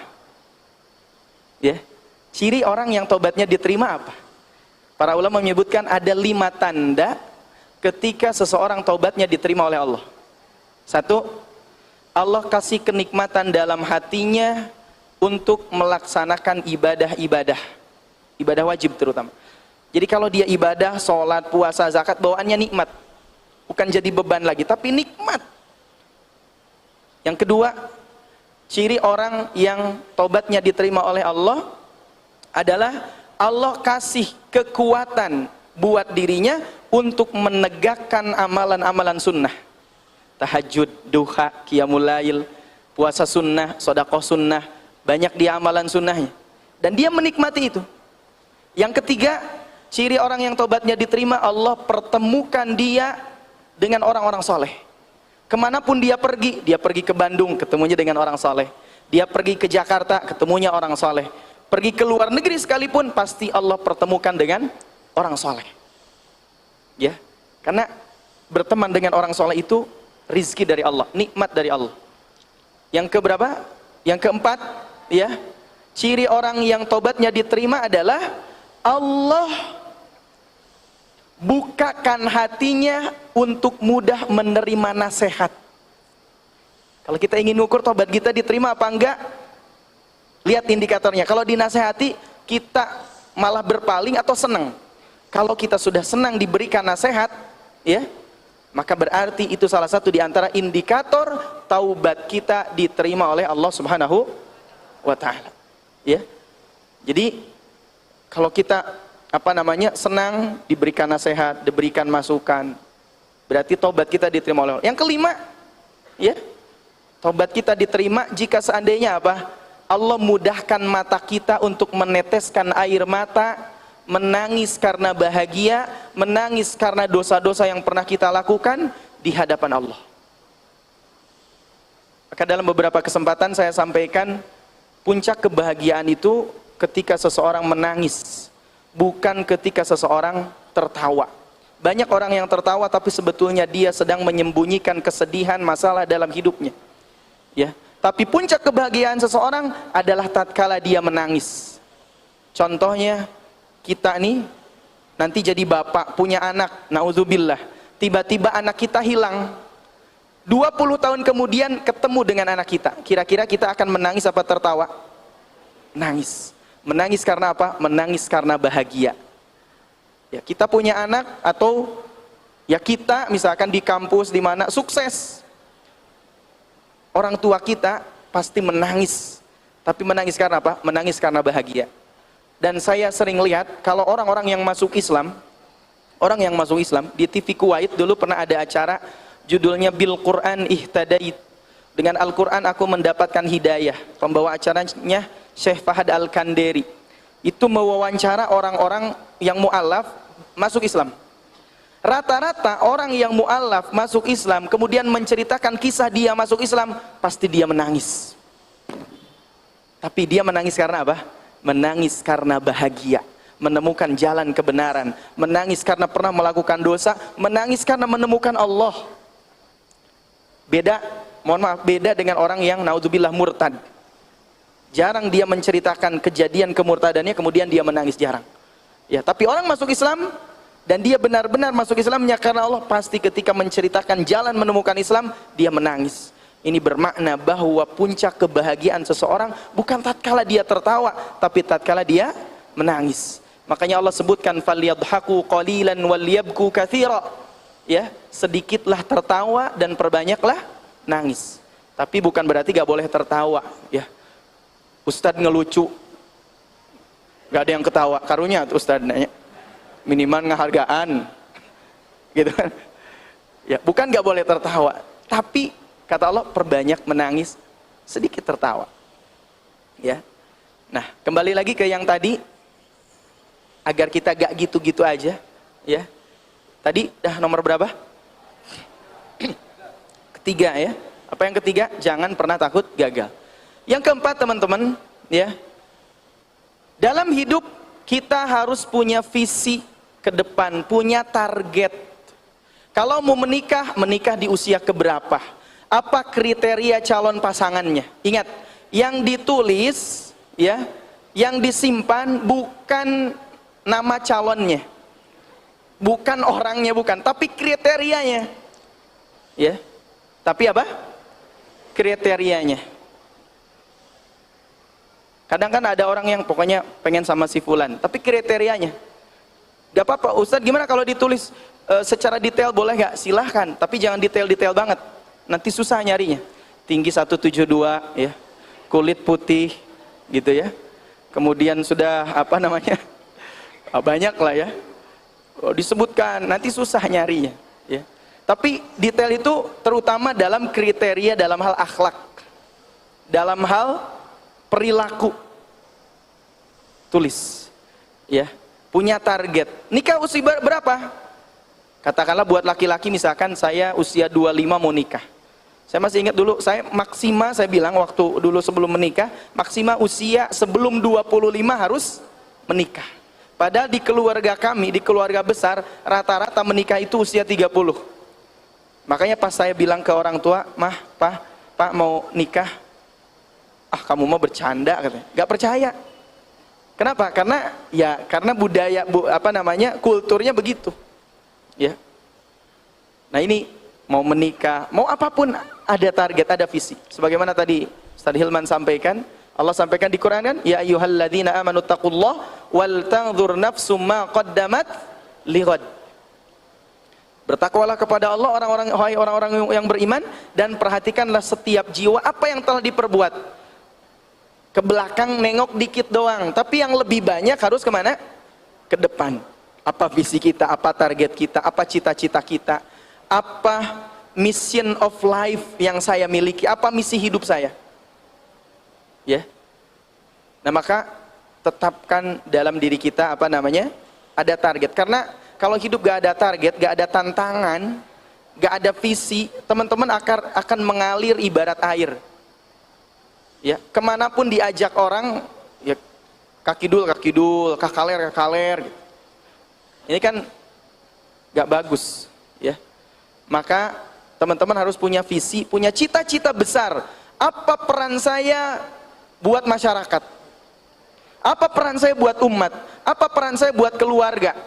Ya, ciri orang yang tobatnya diterima apa? Para ulama menyebutkan ada 5 tanda ketika seseorang tobatnya diterima oleh Allah. 1, Allah kasih kenikmatan dalam hatinya untuk melaksanakan ibadah wajib terutama. Jadi kalau dia ibadah, sholat, puasa, zakat, bawaannya nikmat. Bukan jadi beban lagi, tapi nikmat. Yang kedua, ciri orang yang tobatnya diterima oleh Allah adalah Allah kasih kekuatan buat dirinya untuk menegakkan amalan-amalan sunnah. Tahajud, duha, qiyamul lail, puasa sunnah, sedekah sunnah, banyak dia amalan sunnahnya. Dan dia menikmati itu. Yang ketiga, ciri orang yang tobatnya diterima, Allah pertemukan dia dengan orang-orang soleh. Kemanapun dia pergi ke Bandung, ketemunya dengan orang soleh. Dia pergi ke Jakarta, ketemunya orang soleh. Pergi ke luar negeri sekalipun, pasti Allah pertemukan dengan orang soleh. Ya, karena berteman dengan orang soleh itu rizki dari Allah, nikmat dari Allah. Yang keberapa? Yang keempat, ya, ciri orang yang tobatnya diterima adalah Allah bukakan hatinya untuk mudah menerima nasihat. Kalau kita ingin mengukur tobat kita diterima apa enggak, lihat indikatornya. Kalau dinasehati kita malah berpaling atau senang. Kalau kita sudah senang diberikan nasihat, ya, maka berarti itu salah satu di antara indikator taubat kita diterima oleh Allah Subhanahu wa taala. Ya. Jadi kalau kita senang diberikan nasihat, diberikan masukan, berarti tobat kita diterima oleh Allah. Yang kelima, ya, tobat kita diterima jika seandainya Allah mudahkan mata kita untuk meneteskan air mata, menangis karena bahagia, menangis karena dosa-dosa yang pernah kita lakukan di hadapan Allah. Maka dalam beberapa kesempatan saya sampaikan, puncak kebahagiaan itu ketika seseorang menangis, bukan ketika seseorang tertawa. Banyak orang yang tertawa tapi sebetulnya dia sedang menyembunyikan kesedihan masalah dalam hidupnya. Ya, tapi puncak kebahagiaan seseorang adalah tatkala dia menangis. Contohnya kita nih nanti jadi bapak, punya anak, naudzubillah. Tiba-tiba anak kita hilang. 20 tahun kemudian ketemu dengan anak kita. Kira-kira kita akan menangis apa tertawa? Nangis. Menangis karena apa? Menangis karena bahagia. Ya, kita punya anak atau ya kita misalkan di kampus di mana sukses. Orang tua kita pasti menangis. Tapi menangis karena apa? Menangis karena bahagia. Dan saya sering lihat kalau orang-orang yang masuk Islam, di TV Kuwait dulu pernah ada acara judulnya Bil Quran Ihtadait. Dengan Al-Quran aku mendapatkan hidayah. Pembawa acaranya Syekh Fahad Al-Kanderi. Itu mewawancara orang-orang yang mu'alaf masuk Islam. Rata-rata orang yang mu'alaf masuk Islam kemudian menceritakan kisah dia masuk Islam, pasti dia menangis. Tapi dia menangis karena apa? Menangis karena bahagia, menemukan jalan kebenaran, menangis karena pernah melakukan dosa, menangis karena menemukan Allah. Beda dengan orang yang naudzubillah murtad. Jarang dia menceritakan kejadian kemurtadannya kemudian dia menangis, jarang. Ya, tapi orang masuk Islam dan dia benar-benar masuk Islamnya karena Allah, pasti ketika menceritakan jalan menemukan Islam, dia menangis. Ini bermakna bahwa puncak kebahagiaan seseorang bukan tatkala dia tertawa, tapi tatkala dia menangis. Makanya Allah sebutkan falyadhaku qalilan walyabku katsira. Ya, sedikitlah tertawa dan perbanyaklah nangis. Tapi bukan berarti gak boleh tertawa, ya. Ustadz ngelucu, gak ada yang ketawa, karunya tuh Ustadz nanya. Minimal ngehargaan, gitu kan. Ya, bukan gak boleh tertawa, tapi kata Allah perbanyak menangis, sedikit tertawa. Ya. Nah, kembali lagi ke yang tadi, agar kita gak gitu-gitu aja, ya. Tadi dah nomor berapa? Ketiga, ya. Apa yang ketiga? Jangan pernah takut gagal. Yang keempat, teman-teman, ya. Dalam hidup kita harus punya visi ke depan, punya target. Kalau mau menikah, menikah di usia keberapa? Apa kriteria calon pasangannya? Ingat, yang ditulis, ya, yang disimpan bukan nama calonnya, bukan orangnya, bukan, tapi kriterianya, ya. Tapi apa? Kriterianya. Kadang kan ada orang yang pokoknya pengen sama si fulan, tapi kriterianya gak apa-apa. Ustadz, gimana kalau ditulis secara detail, boleh gak? Silahkan, tapi jangan detail-detail banget, nanti susah nyarinya. Tinggi 172, ya, kulit putih, gitu ya. Kemudian sudah apa namanya, banyak lah ya, disebutkan, nanti susah nyarinya, ya. Tapi detail itu terutama dalam kriteria, dalam hal akhlak, dalam hal perilaku. Tulis, ya. Punya target. Nikah usia berapa? Katakanlah buat laki-laki, misalkan saya usia 25 mau nikah. Saya masih ingat dulu, saya maksimal, saya bilang waktu dulu sebelum menikah, maksimal usia sebelum 25 harus menikah. Padahal di keluarga kami, di keluarga besar, rata-rata menikah itu usia 30. Makanya pas saya bilang ke orang tua, mah, pak mau nikah, ah kamu mau bercanda, katanya. Gak percaya. Kenapa? Karena budaya, apa namanya, kulturnya begitu, ya. Nah ini mau menikah, mau apapun ada target, ada visi. Sebagaimana tadi Ustaz Hilman sampaikan, Allah sampaikan di Quran kan, ya ayyuhalladzina amanu taqullah wal tanzur nafsum ma qaddamat lighad. Bertakwalah kepada Allah orang-orang yang beriman, dan perhatikanlah setiap jiwa apa yang telah diperbuat. Ke belakang nengok dikit doang, tapi yang lebih banyak harus kemana? Ke depan. Apa visi kita, apa target kita, apa cita-cita kita, apa mission of life yang saya miliki, apa misi hidup saya, ya. Nah maka tetapkan dalam diri kita apa namanya, ada target. Karena kalau hidup gak ada target, gak ada tantangan, gak ada visi, teman-teman akan mengalir ibarat air. Ya, kemanapun diajak orang, ya kakidul, kakaler. Gitu. Ini kan gak bagus, ya. Maka teman-teman harus punya visi, punya cita-cita besar. Apa peran saya buat masyarakat? Apa peran saya buat umat? Apa peran saya buat keluarga?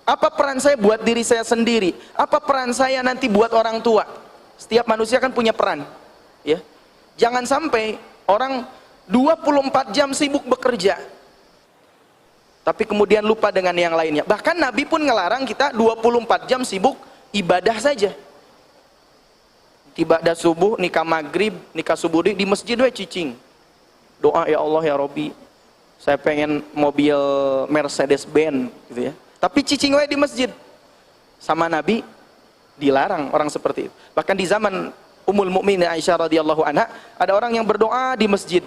Apa peran saya buat diri saya sendiri? Apa peran saya nanti buat orang tua? Setiap manusia kan punya peran, ya. Jangan sampai orang 24 jam sibuk bekerja, tapi kemudian lupa dengan yang lainnya. Bahkan Nabi pun ngelarang kita 24 jam sibuk ibadah saja. Ibadah subuh, nikah maghrib, nikah subuh di masjid we cicing. Doa, ya Allah ya Robbi, saya pengen mobil Mercedes Benz gitu ya. Tapi cicing we di masjid. Sama Nabi dilarang orang seperti itu. Bahkan di zaman Ummul Mukminin Aisyah radhiyallahu anha, ada orang yang berdoa di masjid.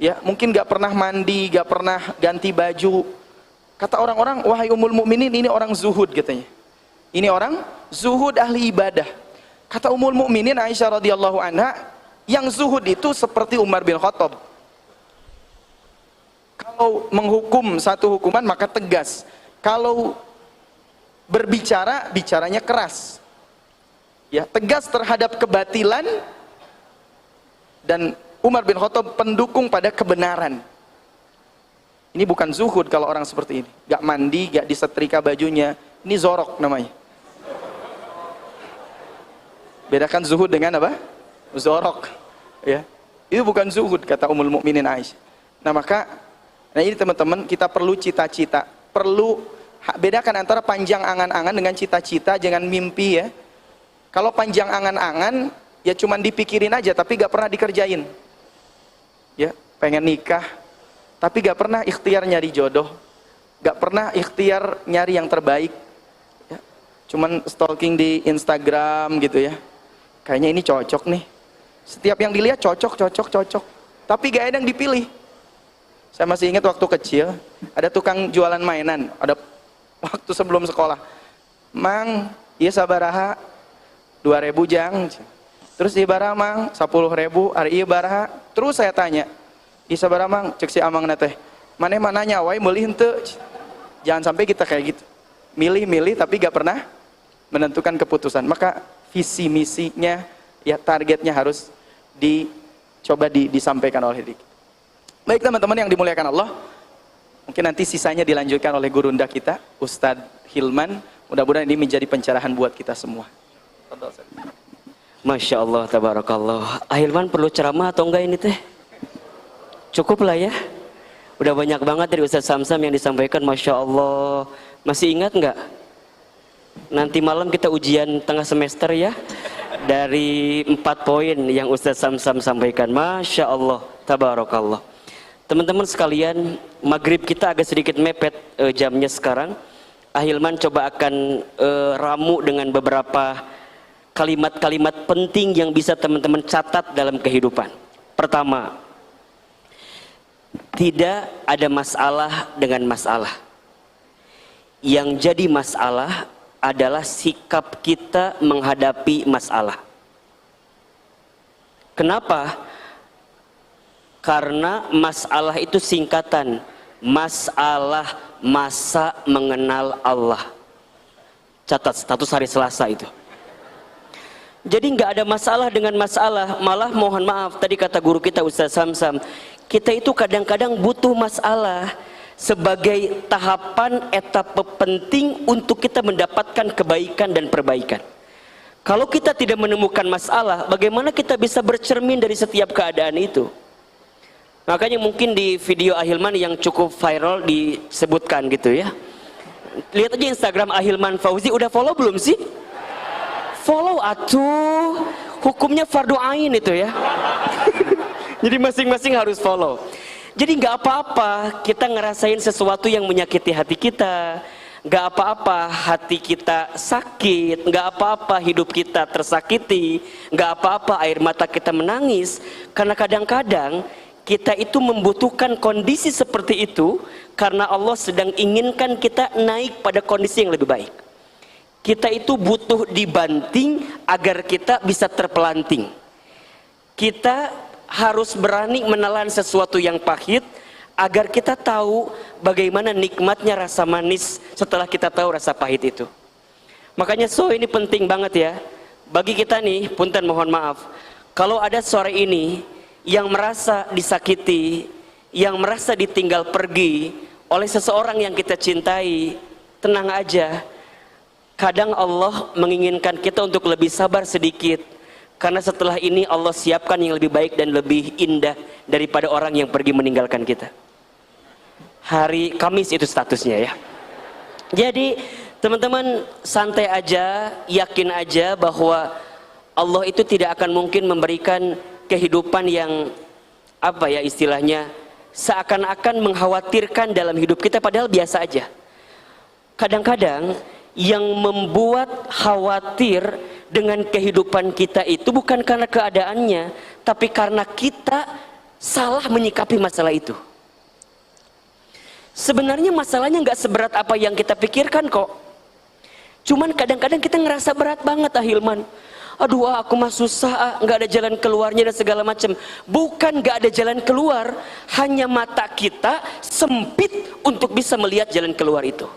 Ya, mungkin gak pernah mandi, gak pernah ganti baju. Kata orang-orang, wahai Ummul Mukminin, ini orang zuhud katanya. Ini orang zuhud, ahli ibadah. Kata Ummul Mukminin Aisyah radhiyallahu anha, yang zuhud itu seperti Umar bin Khattab. Kalau menghukum satu hukuman maka tegas. Kalau berbicara, bicaranya keras. Ya, tegas terhadap kebatilan, dan Umar bin Khattab pendukung pada kebenaran. Ini bukan zuhud kalau orang seperti ini. Gak mandi, gak disetrika bajunya, Ini zorok namanya. Bedakan zuhud dengan apa? Zorok. Ya. Itu bukan zuhud kata Ummul Mukminin Aisyah. Nah ini teman-teman, kita perlu cita-cita, perlu bedakan antara panjang angan-angan dengan cita-cita, jangan mimpi ya. Kalau panjang angan-angan ya cuman dipikirin aja tapi gak pernah dikerjain. Ya, pengen nikah tapi gak pernah ikhtiar nyari jodoh, gak pernah ikhtiar nyari yang terbaik ya. Cuman stalking di Instagram gitu ya, kayaknya ini cocok nih, setiap yang dilihat cocok tapi gak ada yang dipilih. Saya masih ingat waktu kecil ada tukang jualan mainan, ada waktu sebelum sekolah, Mang, iya sabaraha 2.000 jang, terus ibaraha Mang 10.000, hari iya baraha, terus saya tanya, iya sabaraha Mang, cek si amang teh, mana nyawa meulih henteu. Jangan sampai kita kayak gitu, milih tapi gak pernah menentukan keputusan. Maka visi misinya ya, targetnya harus dicoba disampaikan oleh diri. Baik teman-teman yang dimuliakan Allah, mungkin nanti sisanya dilanjutkan oleh gurunda kita Ustadz Hilman. Mudah-mudahan ini menjadi pencerahan buat kita semua. Masya Allah, tabarakallah. Hilman perlu ceramah atau enggak ini teh? Cukup lah ya. Udah banyak banget dari Ustadz Samsam yang disampaikan, Masya Allah. Masih ingat nggak? Nanti malam kita ujian tengah semester ya, dari 4 poin yang Ustadz Samsam sampaikan. Masya Allah, tabarakallah. Teman-teman sekalian, maghrib kita agak sedikit mepet jamnya sekarang. Hilman coba akan ramu dengan beberapa kalimat-kalimat penting yang bisa teman-teman catat dalam kehidupan. Pertama, tidak ada masalah dengan masalah. Yang jadi masalah adalah sikap kita menghadapi masalah. Kenapa? Karena masalah itu singkatan, masalah masa mengenal Allah. Catat status hari Selasa itu. Jadi nggak ada masalah dengan masalah, malah mohon maaf tadi kata guru kita Ustaz Samsam, kita itu kadang-kadang butuh masalah sebagai tahapan etapa penting untuk kita mendapatkan kebaikan dan perbaikan. Kalau kita tidak menemukan masalah, bagaimana kita bisa bercermin dari setiap keadaan itu? Makanya mungkin di video Hilman yang cukup viral disebutkan gitu ya. Lihat aja Instagram Hilman Fauzi, udah follow belum sih? Follow atuh, hukumnya fardu ain itu ya. Jadi masing-masing harus follow. Jadi nggak apa-apa kita ngerasain sesuatu yang menyakiti hati kita, nggak apa-apa hati kita sakit, nggak apa-apa hidup kita tersakiti, nggak apa-apa air mata kita menangis, karena kadang-kadang kita itu membutuhkan kondisi seperti itu karena Allah sedang inginkan kita naik pada kondisi yang lebih baik. Kita itu butuh dibanting agar kita bisa terpelanting. Kita harus berani menelan sesuatu yang pahit agar kita tahu bagaimana nikmatnya rasa manis setelah kita tahu rasa pahit itu. Makanya ini penting banget ya. Bagi kita nih, punten mohon maaf, kalau ada sore ini yang merasa disakiti, yang merasa ditinggal pergi oleh seseorang yang kita cintai, tenang aja. Kadang Allah menginginkan kita untuk lebih sabar sedikit, karena setelah ini Allah siapkan yang lebih baik dan lebih indah daripada orang yang pergi meninggalkan kita. Hari Kamis itu statusnya ya. Jadi teman-teman santai aja, yakin aja bahwa Allah itu tidak akan mungkin memberikan kehidupan yang apa ya istilahnya seakan-akan mengkhawatirkan dalam hidup kita, padahal biasa aja. Kadang-kadang yang membuat khawatir dengan kehidupan kita itu bukan karena keadaannya, tapi karena kita salah menyikapi masalah itu. Sebenarnya masalahnya nggak seberat apa yang kita pikirkan kok. Cuman kadang-kadang kita ngerasa berat banget Hilman. Aduh aku mah susah, nggak ada jalan keluarnya dan segala macam. Bukan nggak ada jalan keluar, hanya mata kita sempit untuk bisa melihat jalan keluar itu.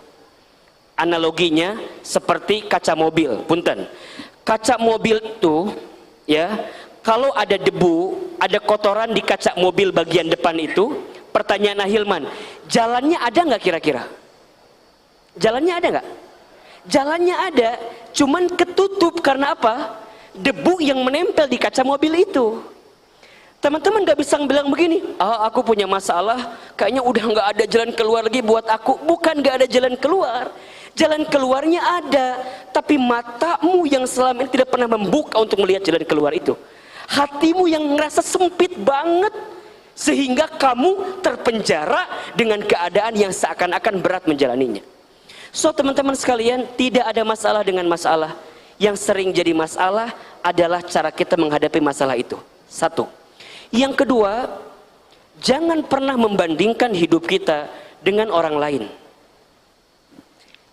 Analoginya seperti kaca mobil, punten. Kaca mobil itu ya, kalau ada debu, ada kotoran di kaca mobil bagian depan itu, pertanyaan Hilman, jalannya ada nggak kira-kira? Jalannya ada nggak? jalannya ada, cuman ketutup karena apa? Debu yang menempel di kaca mobil itu. Teman-teman gak bisa bilang begini, aku punya masalah, kayaknya udah gak ada jalan keluar lagi buat aku. Bukan gak ada jalan keluar, jalan keluarnya ada, tapi matamu yang selama ini tidak pernah membuka untuk melihat jalan keluar itu. Hatimu yang ngerasa sempit banget, sehingga kamu terpenjara dengan keadaan yang seakan-akan berat menjalaninya. So teman-teman sekalian, tidak ada masalah dengan masalah. Yang sering jadi masalah adalah cara kita menghadapi masalah itu. Satu. Yang kedua, jangan pernah membandingkan hidup kita dengan orang lain.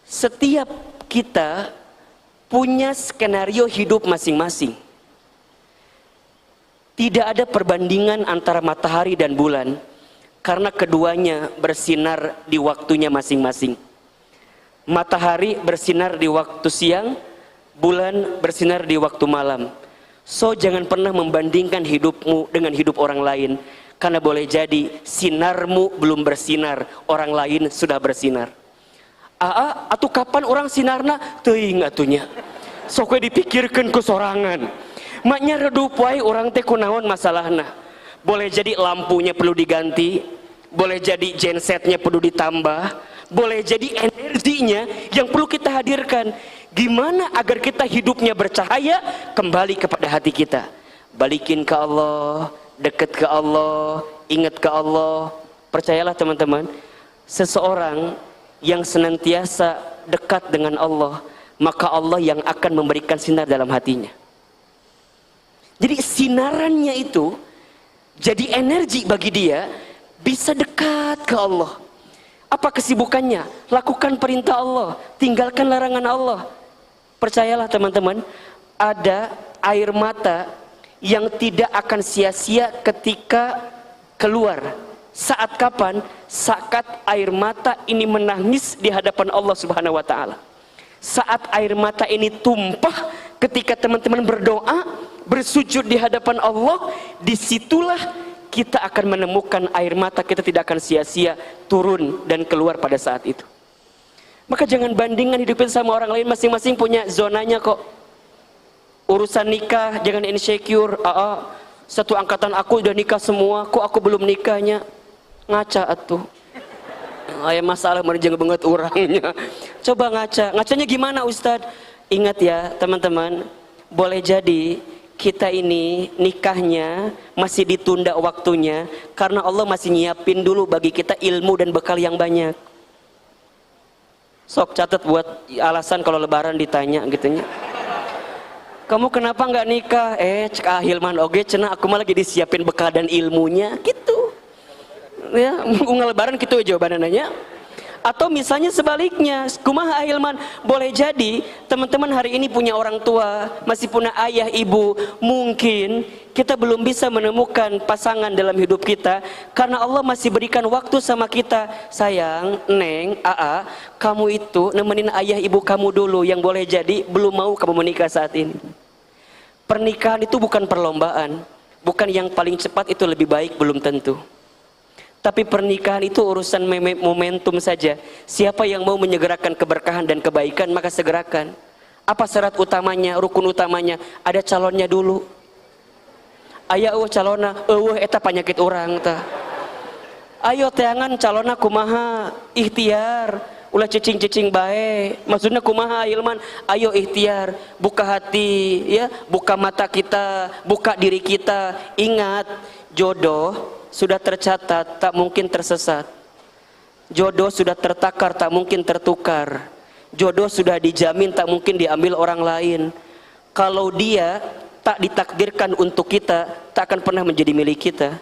Setiap kita punya skenario hidup masing-masing. Tidak ada perbandingan antara matahari dan bulan, karena keduanya bersinar di waktunya masing-masing. Matahari bersinar di waktu siang, bulan bersinar di waktu malam. So jangan pernah membandingkan hidupmu dengan hidup orang lain, karena boleh jadi sinarmu belum bersinar, orang lain sudah bersinar. Atuh kapan orang sinarna teuing atunya. Sok we dipikirkeun ku sorangan. Maknya redup wae orang teh kunaon masalahna. Boleh jadi lampunya perlu diganti, boleh jadi gensetnya perlu ditambah, boleh jadi energinya yang perlu kita hadirkan. Gimana agar kita hidupnya bercahaya? Kembali kepada hati kita, balikin ke Allah, deket ke Allah, ingat ke Allah. Percayalah teman-teman, seseorang yang senantiasa dekat dengan Allah, maka Allah yang akan memberikan sinar dalam hatinya. Jadi sinarannya itu jadi energi bagi dia, bisa dekat ke Allah. Apa kesibukannya? Lakukan perintah Allah, tinggalkan larangan Allah. Percayalah teman-teman, ada air mata yang tidak akan sia-sia ketika keluar. Saat kapan? Saat air mata ini menangis di hadapan Allah Subhanahu wa taala. Saat air mata ini tumpah ketika teman-teman berdoa, bersujud di hadapan Allah, disitulah kita akan menemukan air mata kita tidak akan sia-sia turun dan keluar pada saat itu. Maka jangan bandingkan hidupin sama orang lain, masing-masing punya zonanya kok. Urusan nikah jangan insecure. Satu angkatan aku udah nikah semua, kok aku belum nikahnya? Ngaca atuh. Aya masalah merjeng banget orangnya. Coba ngaca. Ngacanya gimana Ustadz? Ingat ya teman-teman, boleh jadi kita ini nikahnya masih ditunda waktunya karena Allah masih nyiapin dulu bagi kita ilmu dan bekal yang banyak. Sok catat buat alasan kalau lebaran ditanya gitunya. Kamu kenapa nggak nikah? Cek Hilman oge cenah aku mah lagi disiapin bekal dan ilmunya gitu. Ya, unggal lebaran gitu jawabannya nanya. Atau misalnya sebaliknya, kumaha Hilman, boleh jadi teman-teman hari ini punya orang tua, masih punya ayah ibu, mungkin kita belum bisa menemukan pasangan dalam hidup kita karena Allah masih berikan waktu sama kita. Sayang, Neng, kamu itu nemenin ayah ibu kamu dulu yang boleh jadi belum mau kamu menikah saat ini. Pernikahan itu bukan perlombaan, bukan yang paling cepat itu lebih baik, belum tentu. Tapi pernikahan itu urusan momentum saja. Siapa yang mau menyegerakan keberkahan dan kebaikan, maka segerakan. Apa syarat utamanya, rukun utamanya? Ada calonnya dulu. Aya calona, eta penyakit orang ta. Ayo teangan calona kumaha, ikhtiar, ulah cicing-cicing bae. Maksudnya kumaha Hilman? Ayo ikhtiar, buka hati, ya, buka mata kita, buka diri kita. Ingat, jodoh sudah tercatat, tak mungkin tersesat. Jodoh sudah tertakar, tak mungkin tertukar. Jodoh sudah dijamin, tak mungkin diambil orang lain. Kalau dia tak ditakdirkan untuk kita, tak akan pernah menjadi milik kita.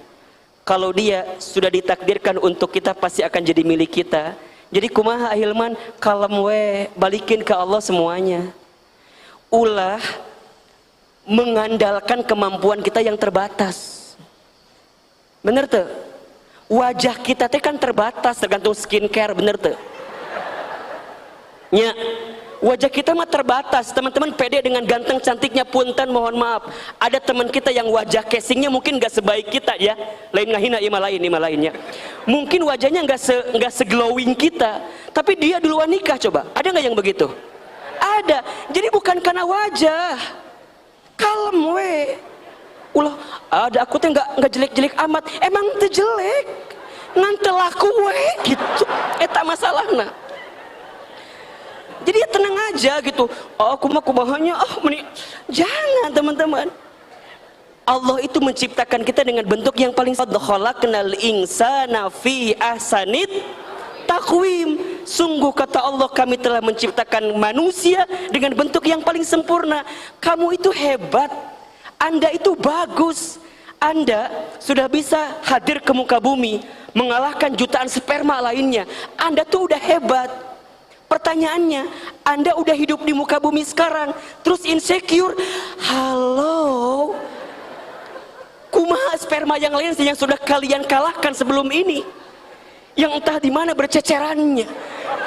Kalau dia sudah ditakdirkan untuk kita, pasti akan jadi milik kita. Jadi kumaha Hilman, kalem we, balikin ke Allah semuanya. Ulah mengandalkan kemampuan kita yang terbatas. Bener tuh, wajah kita teh kan terbatas tergantung skincare, bener tuh. Ya, wajah kita mah terbatas. Teman-teman pede dengan ganteng cantiknya punten, mohon maaf. Ada teman kita yang wajah casingnya mungkin gak sebaik kita ya. Lain ngahina ima lainnya. Mungkin wajahnya gak se glowing kita, tapi dia duluan nikah coba. Ada nggak yang begitu? ada. Jadi bukan karena wajah. Kalem we. Ulah ada aku teh nggak jelek-jelek amat. Emang teu jelek. Ngan teu laku we gitu. Eta masalahna. Jadi ya tenang aja gitu. Oh, aku mah kumahanya jangan teman-teman. Allah itu menciptakan kita dengan bentuk yang paling khalaqnal insana fi ahsanit takwim. Sungguh kata Allah, kami telah menciptakan manusia dengan bentuk yang paling sempurna. Kamu itu hebat, Anda itu bagus, Anda sudah bisa hadir ke muka bumi mengalahkan jutaan sperma lainnya. Anda tuh udah hebat. Pertanyaannya, Anda udah hidup di muka bumi sekarang terus insecure. Halo, kumaha sperma yang lain yang sudah kalian kalahkan sebelum ini, yang entah di mana bercecerannya,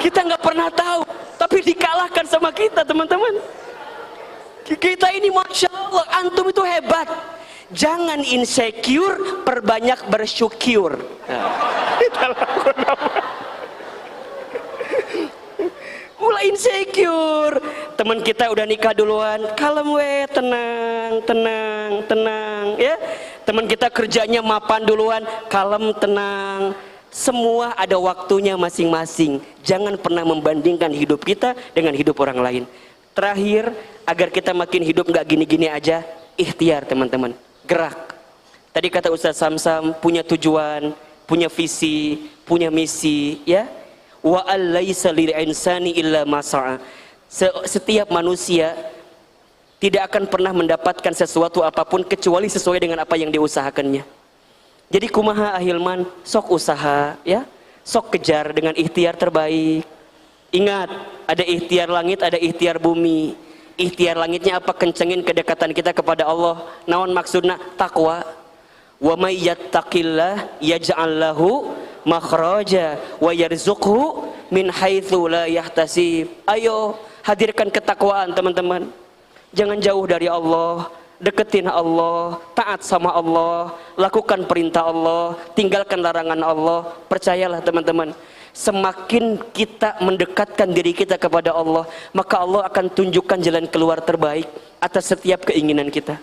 kita nggak pernah tahu, tapi dikalahkan sama kita teman-teman. Kita ini masya Allah, antum itu hebat. Jangan insecure, perbanyak bersyukur. Mulai insecure, teman kita udah nikah duluan, kalem we, tenang ya. Teman kita kerjanya mapan duluan, kalem, tenang. Semua ada waktunya masing-masing. Jangan pernah membandingkan hidup kita dengan hidup orang lain. Terakhir, agar kita makin hidup nggak gini-gini aja, ikhtiar teman-teman, gerak. Tadi kata Ustaz Samsam, punya tujuan, punya visi, punya misi, ya. Wa allaisa lil insani illa ma sa'a. Setiap manusia tidak akan pernah mendapatkan sesuatu apapun kecuali sesuai dengan apa yang diusahakannya. Jadi kumaha ahilman, sok usaha ya, sok kejar dengan ikhtiar terbaik. Ingat, ada ikhtiar langit, ada ikhtiar bumi. Ikhtiar langitnya apa? Kencengin kedekatan kita kepada Allah. Naon maksudna? Takwa. Wa may yattaqillah yaj'al lahu makhraja wa yarzuqhu min haitsu la yahtasib. Ayo hadirkan ketakwaan teman-teman. Jangan jauh dari Allah, deketin Allah, taat sama Allah, lakukan perintah Allah, tinggalkan larangan Allah. Percayalah teman-teman, semakin kita mendekatkan diri kita kepada Allah, maka Allah akan tunjukkan jalan keluar terbaik atas setiap keinginan kita.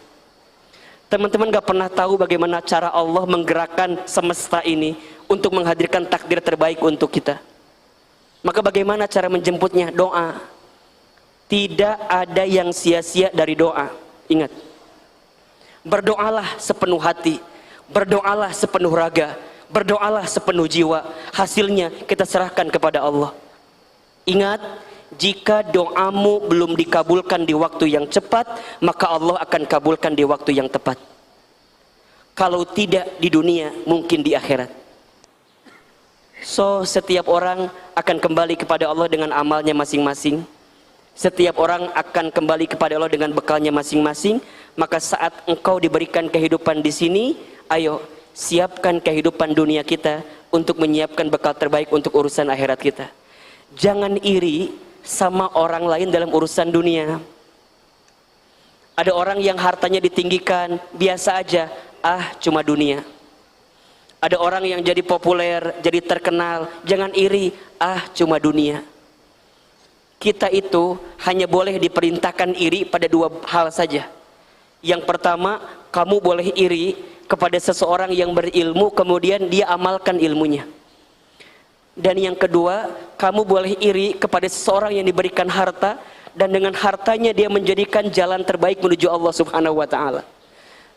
Teman-teman gak pernah tahu bagaimana cara Allah menggerakkan semesta ini untuk menghadirkan takdir terbaik untuk kita. Maka bagaimana cara menjemputnya? Doa. Tidak ada yang sia-sia dari doa. Ingat, berdoalah sepenuh hati, berdoalah sepenuh raga, berdoalah sepenuh jiwa. Hasilnya kita serahkan kepada Allah. Ingat, jika doamu belum dikabulkan di waktu yang cepat, maka Allah akan kabulkan di waktu yang tepat. Kalau tidak di dunia, mungkin di akhirat. So, setiap orang akan kembali kepada Allah dengan amalnya masing-masing. Setiap orang akan kembali kepada Allah dengan bekalnya masing-masing. Maka saat engkau diberikan kehidupan di sini, ayo siapkan kehidupan dunia kita untuk menyiapkan bekal terbaik untuk urusan akhirat kita. Jangan iri sama orang lain dalam urusan dunia. Ada orang yang hartanya ditinggikan, biasa aja, cuma dunia. Ada orang yang jadi populer, jadi terkenal, jangan iri, cuma dunia. Kita itu hanya boleh diperintahkan iri pada dua hal saja. Yang pertama, kamu boleh iri kepada seseorang yang berilmu, kemudian dia amalkan ilmunya. Dan yang kedua, kamu boleh iri kepada seseorang yang diberikan harta, dan dengan hartanya dia menjadikan jalan terbaik menuju Allah Subhanahu wa ta'ala.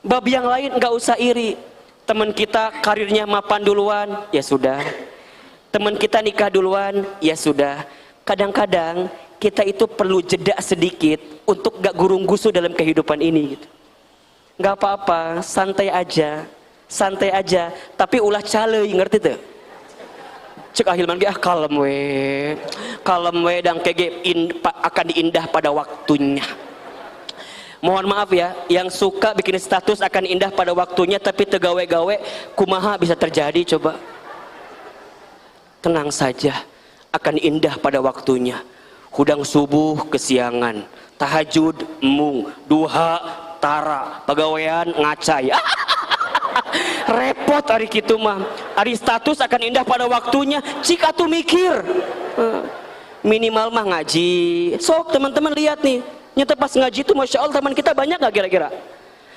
Bab yang lain nggak usah iri. Teman kita karirnya mapan duluan, ya sudah. Teman kita nikah duluan, ya sudah. Kadang-kadang kita itu perlu jeda sedikit untuk gak gurung-gusu dalam kehidupan ini gitu. Gak apa-apa, santai aja, tapi ulah caleuy, ngerti tuh? Cek ahilman ge kalem we dan kege akan diindah pada waktunya. Mohon maaf ya, yang suka bikin status akan indah pada waktunya tapi tegawe-gawe, kumaha bisa terjadi coba? Tenang saja, akan indah pada waktunya. Hudang subuh kesiangan, tahajud mung, duha tara, pagawean ngacai. Repot hari kitu mah. Hari status akan indah pada waktunya, cik atuh mikir. minimal mah ngaji. Sok teman-teman lihat nih, nyata pas ngaji itu Masya Allah teman kita banyak gak kira-kira?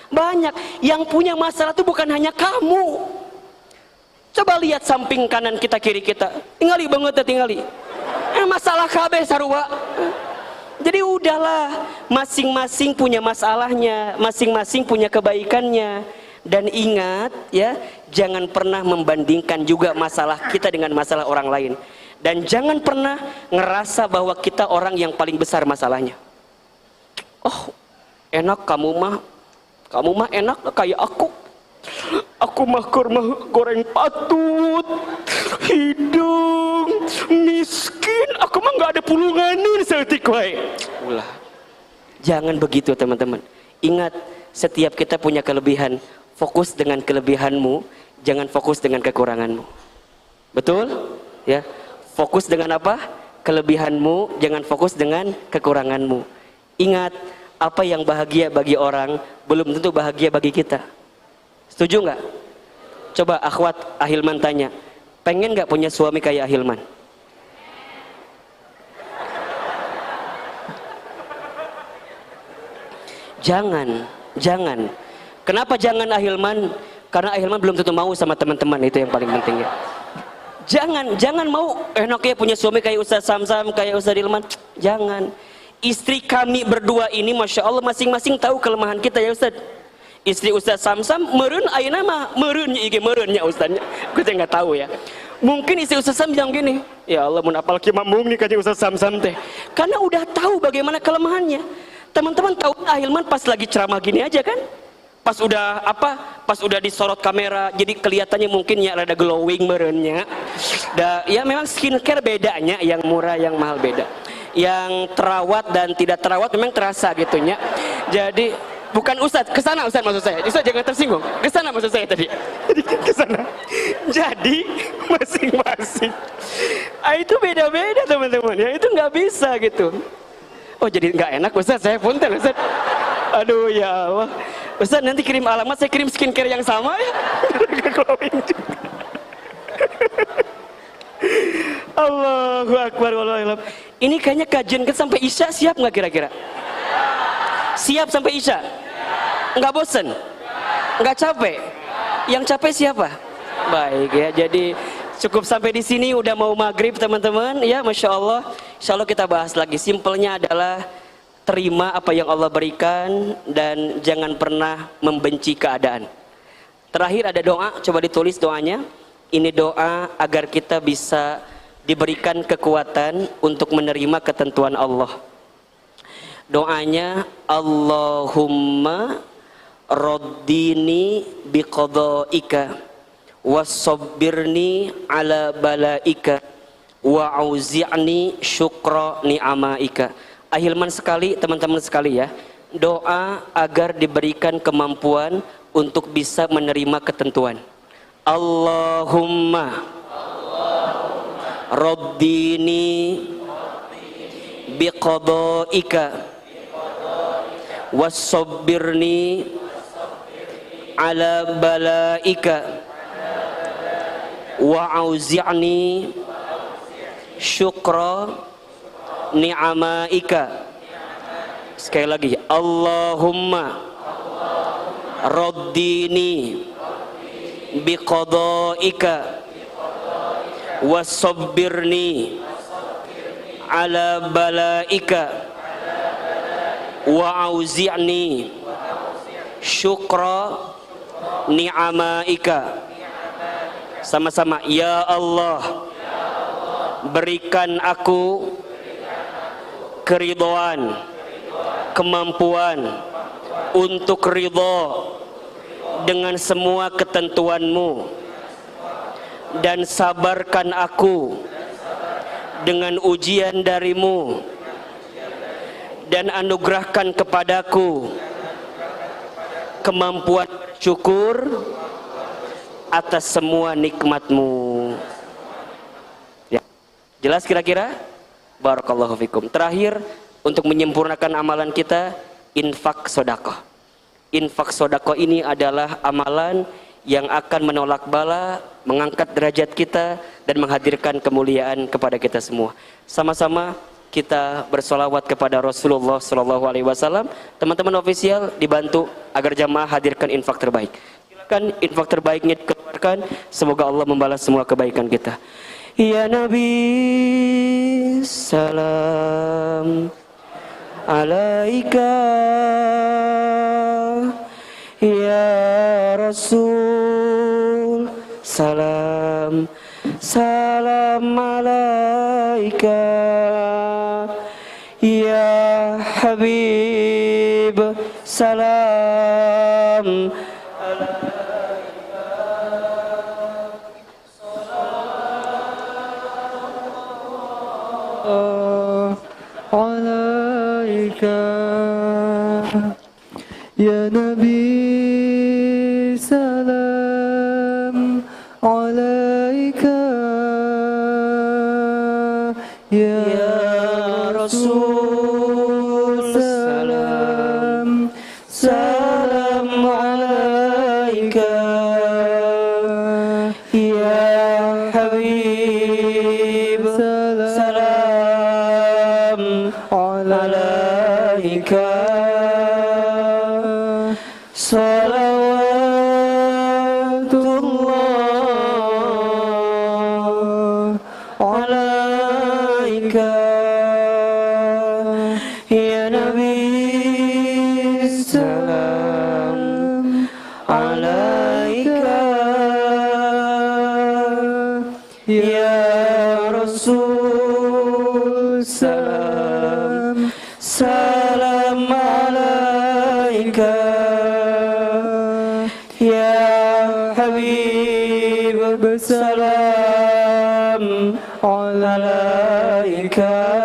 Banyak. Yang punya masalah itu bukan hanya kamu. Coba lihat samping kanan kita, kiri kita, tingali banget ya, tingali masalah kabeh sarua. Jadi udahlah, masing-masing punya masalahnya, masing-masing punya kebaikannya. Dan ingat ya, jangan pernah membandingkan juga masalah kita dengan masalah orang lain. Dan jangan pernah ngerasa bahwa kita orang yang paling besar masalahnya. Oh, enak kamu mah enak kayak aku mah kurma goreng patut, hidung miskin, aku mah nggak ada pulunganin seetik wae. Ulah, jangan begitu teman-teman. Ingat, setiap kita punya kelebihan. Fokus dengan kelebihanmu, jangan fokus dengan kekuranganmu. Betul? Ya. Fokus dengan apa? Kelebihanmu, jangan fokus dengan kekuranganmu. Ingat, apa yang bahagia bagi orang belum tentu bahagia bagi kita. Setuju nggak? Coba akhwat Ahilman tanya, pengen nggak punya suami kayak Ahilman? Jangan. Kenapa jangan Ahilman? Karena Ahilman belum tentu mau sama teman-teman, itu yang paling penting ya. Jangan mau enaknya punya suami kayak Ustaz Samsam, kayak Ustaz Hilman. Jangan. Istri kami berdua ini Masya Allah masing-masing tahu kelemahan kita ya Ustaz. Istri Ustaz Samsam meren ayeuna mah mereunnya iki meureunnya Ustaznya. Kita nggak tahu ya. Mungkin istri Ustaz Sam bilang gini, ya Allah mun apal kieu mamung nih kanjeng Ustaz Samsam teh. Karena udah tahu bagaimana kelemahannya. Teman-teman tahu Ahilman pas lagi ceramah gini aja kan? Pas udah disorot kamera jadi kelihatannya mungkin ya rada glowing mereunnya. Ya memang skincare bedanya, yang murah yang mahal beda. Yang terawat dan tidak terawat memang terasa gitunya. Jadi bukan Ustadz, kesana Ustadz maksud saya. Ustadz jangan tersinggung. Kesana maksud saya tadi. Kesana. Jadi masing-masing. Itu beda-beda teman-teman. Ya itu nggak bisa gitu. Oh jadi nggak enak Ustadz, saya punten Ustadz. Aduh ya Allah. Ustadz nanti kirim alamat, saya kirim skincare yang sama ya. Allahu Akbar. Ini kayaknya kajian kan sampai Isya, siap nggak kira-kira? Siap sampai Isya? Nggak bosen? Nggak capek? Yang capek siapa? Baik ya, jadi cukup sampai di sini, udah mau maghrib teman-teman ya, Masya Allah. Insya Allah kita bahas lagi. Simpelnya adalah terima apa yang Allah berikan dan jangan pernah membenci keadaan. Terakhir ada doa, coba ditulis doanya. Ini doa agar kita bisa diberikan kekuatan untuk menerima ketentuan Allah. Doanya, Allahumma raddini biqadaika wasabbirni ala balaika wa'auzi'ni syukra ni'amaika. Ahilman sekali, teman-teman sekali ya, doa agar diberikan kemampuan untuk bisa menerima ketentuan. Allahumma raddini biqadaika wasabbirni ala balaika wa'auzi'ni syukra ni'amaika. Sekali lagi, Allahumma raddini biqadaika wasabbirni ala balaika wa'auzi'ni syukra ni'amaika. Sama-sama, ya Allah, berikan aku keridhaan, kemampuan untuk ridha dengan semua ketentuanmu, dan sabarkan aku dengan ujian darimu, dan anugerahkan kepadaku kemampuan bersyukur atas semua nikmatmu. Ya. Jelas kira-kira? Barakallahu fikum. Terakhir, untuk menyempurnakan amalan kita, infak sodakoh. Infak sodakoh ini adalah amalan yang akan menolak bala, mengangkat derajat kita dan menghadirkan kemuliaan kepada kita semua. Sama-sama kita bersolawat kepada Rasulullah Sallallahu Alaihi Wasallam. Teman-teman ofisial dibantu agar jamaah hadirkan infak terbaik. Silakan infak terbaiknya dikeluarkan. Semoga Allah membalas semua kebaikan kita. Ya Nabi, salam alaika. Ya Rasul, salam alaika. Ya Habib, salam alaika. Ya Nabi, salam alaika. Ya Rasul, salam alaika. Ya Habib, salam alaika. Salawatullah alaika. Ya Nabi, salam alaika. Ya Rasul, salam alaika. Ya Habib, salam alaika.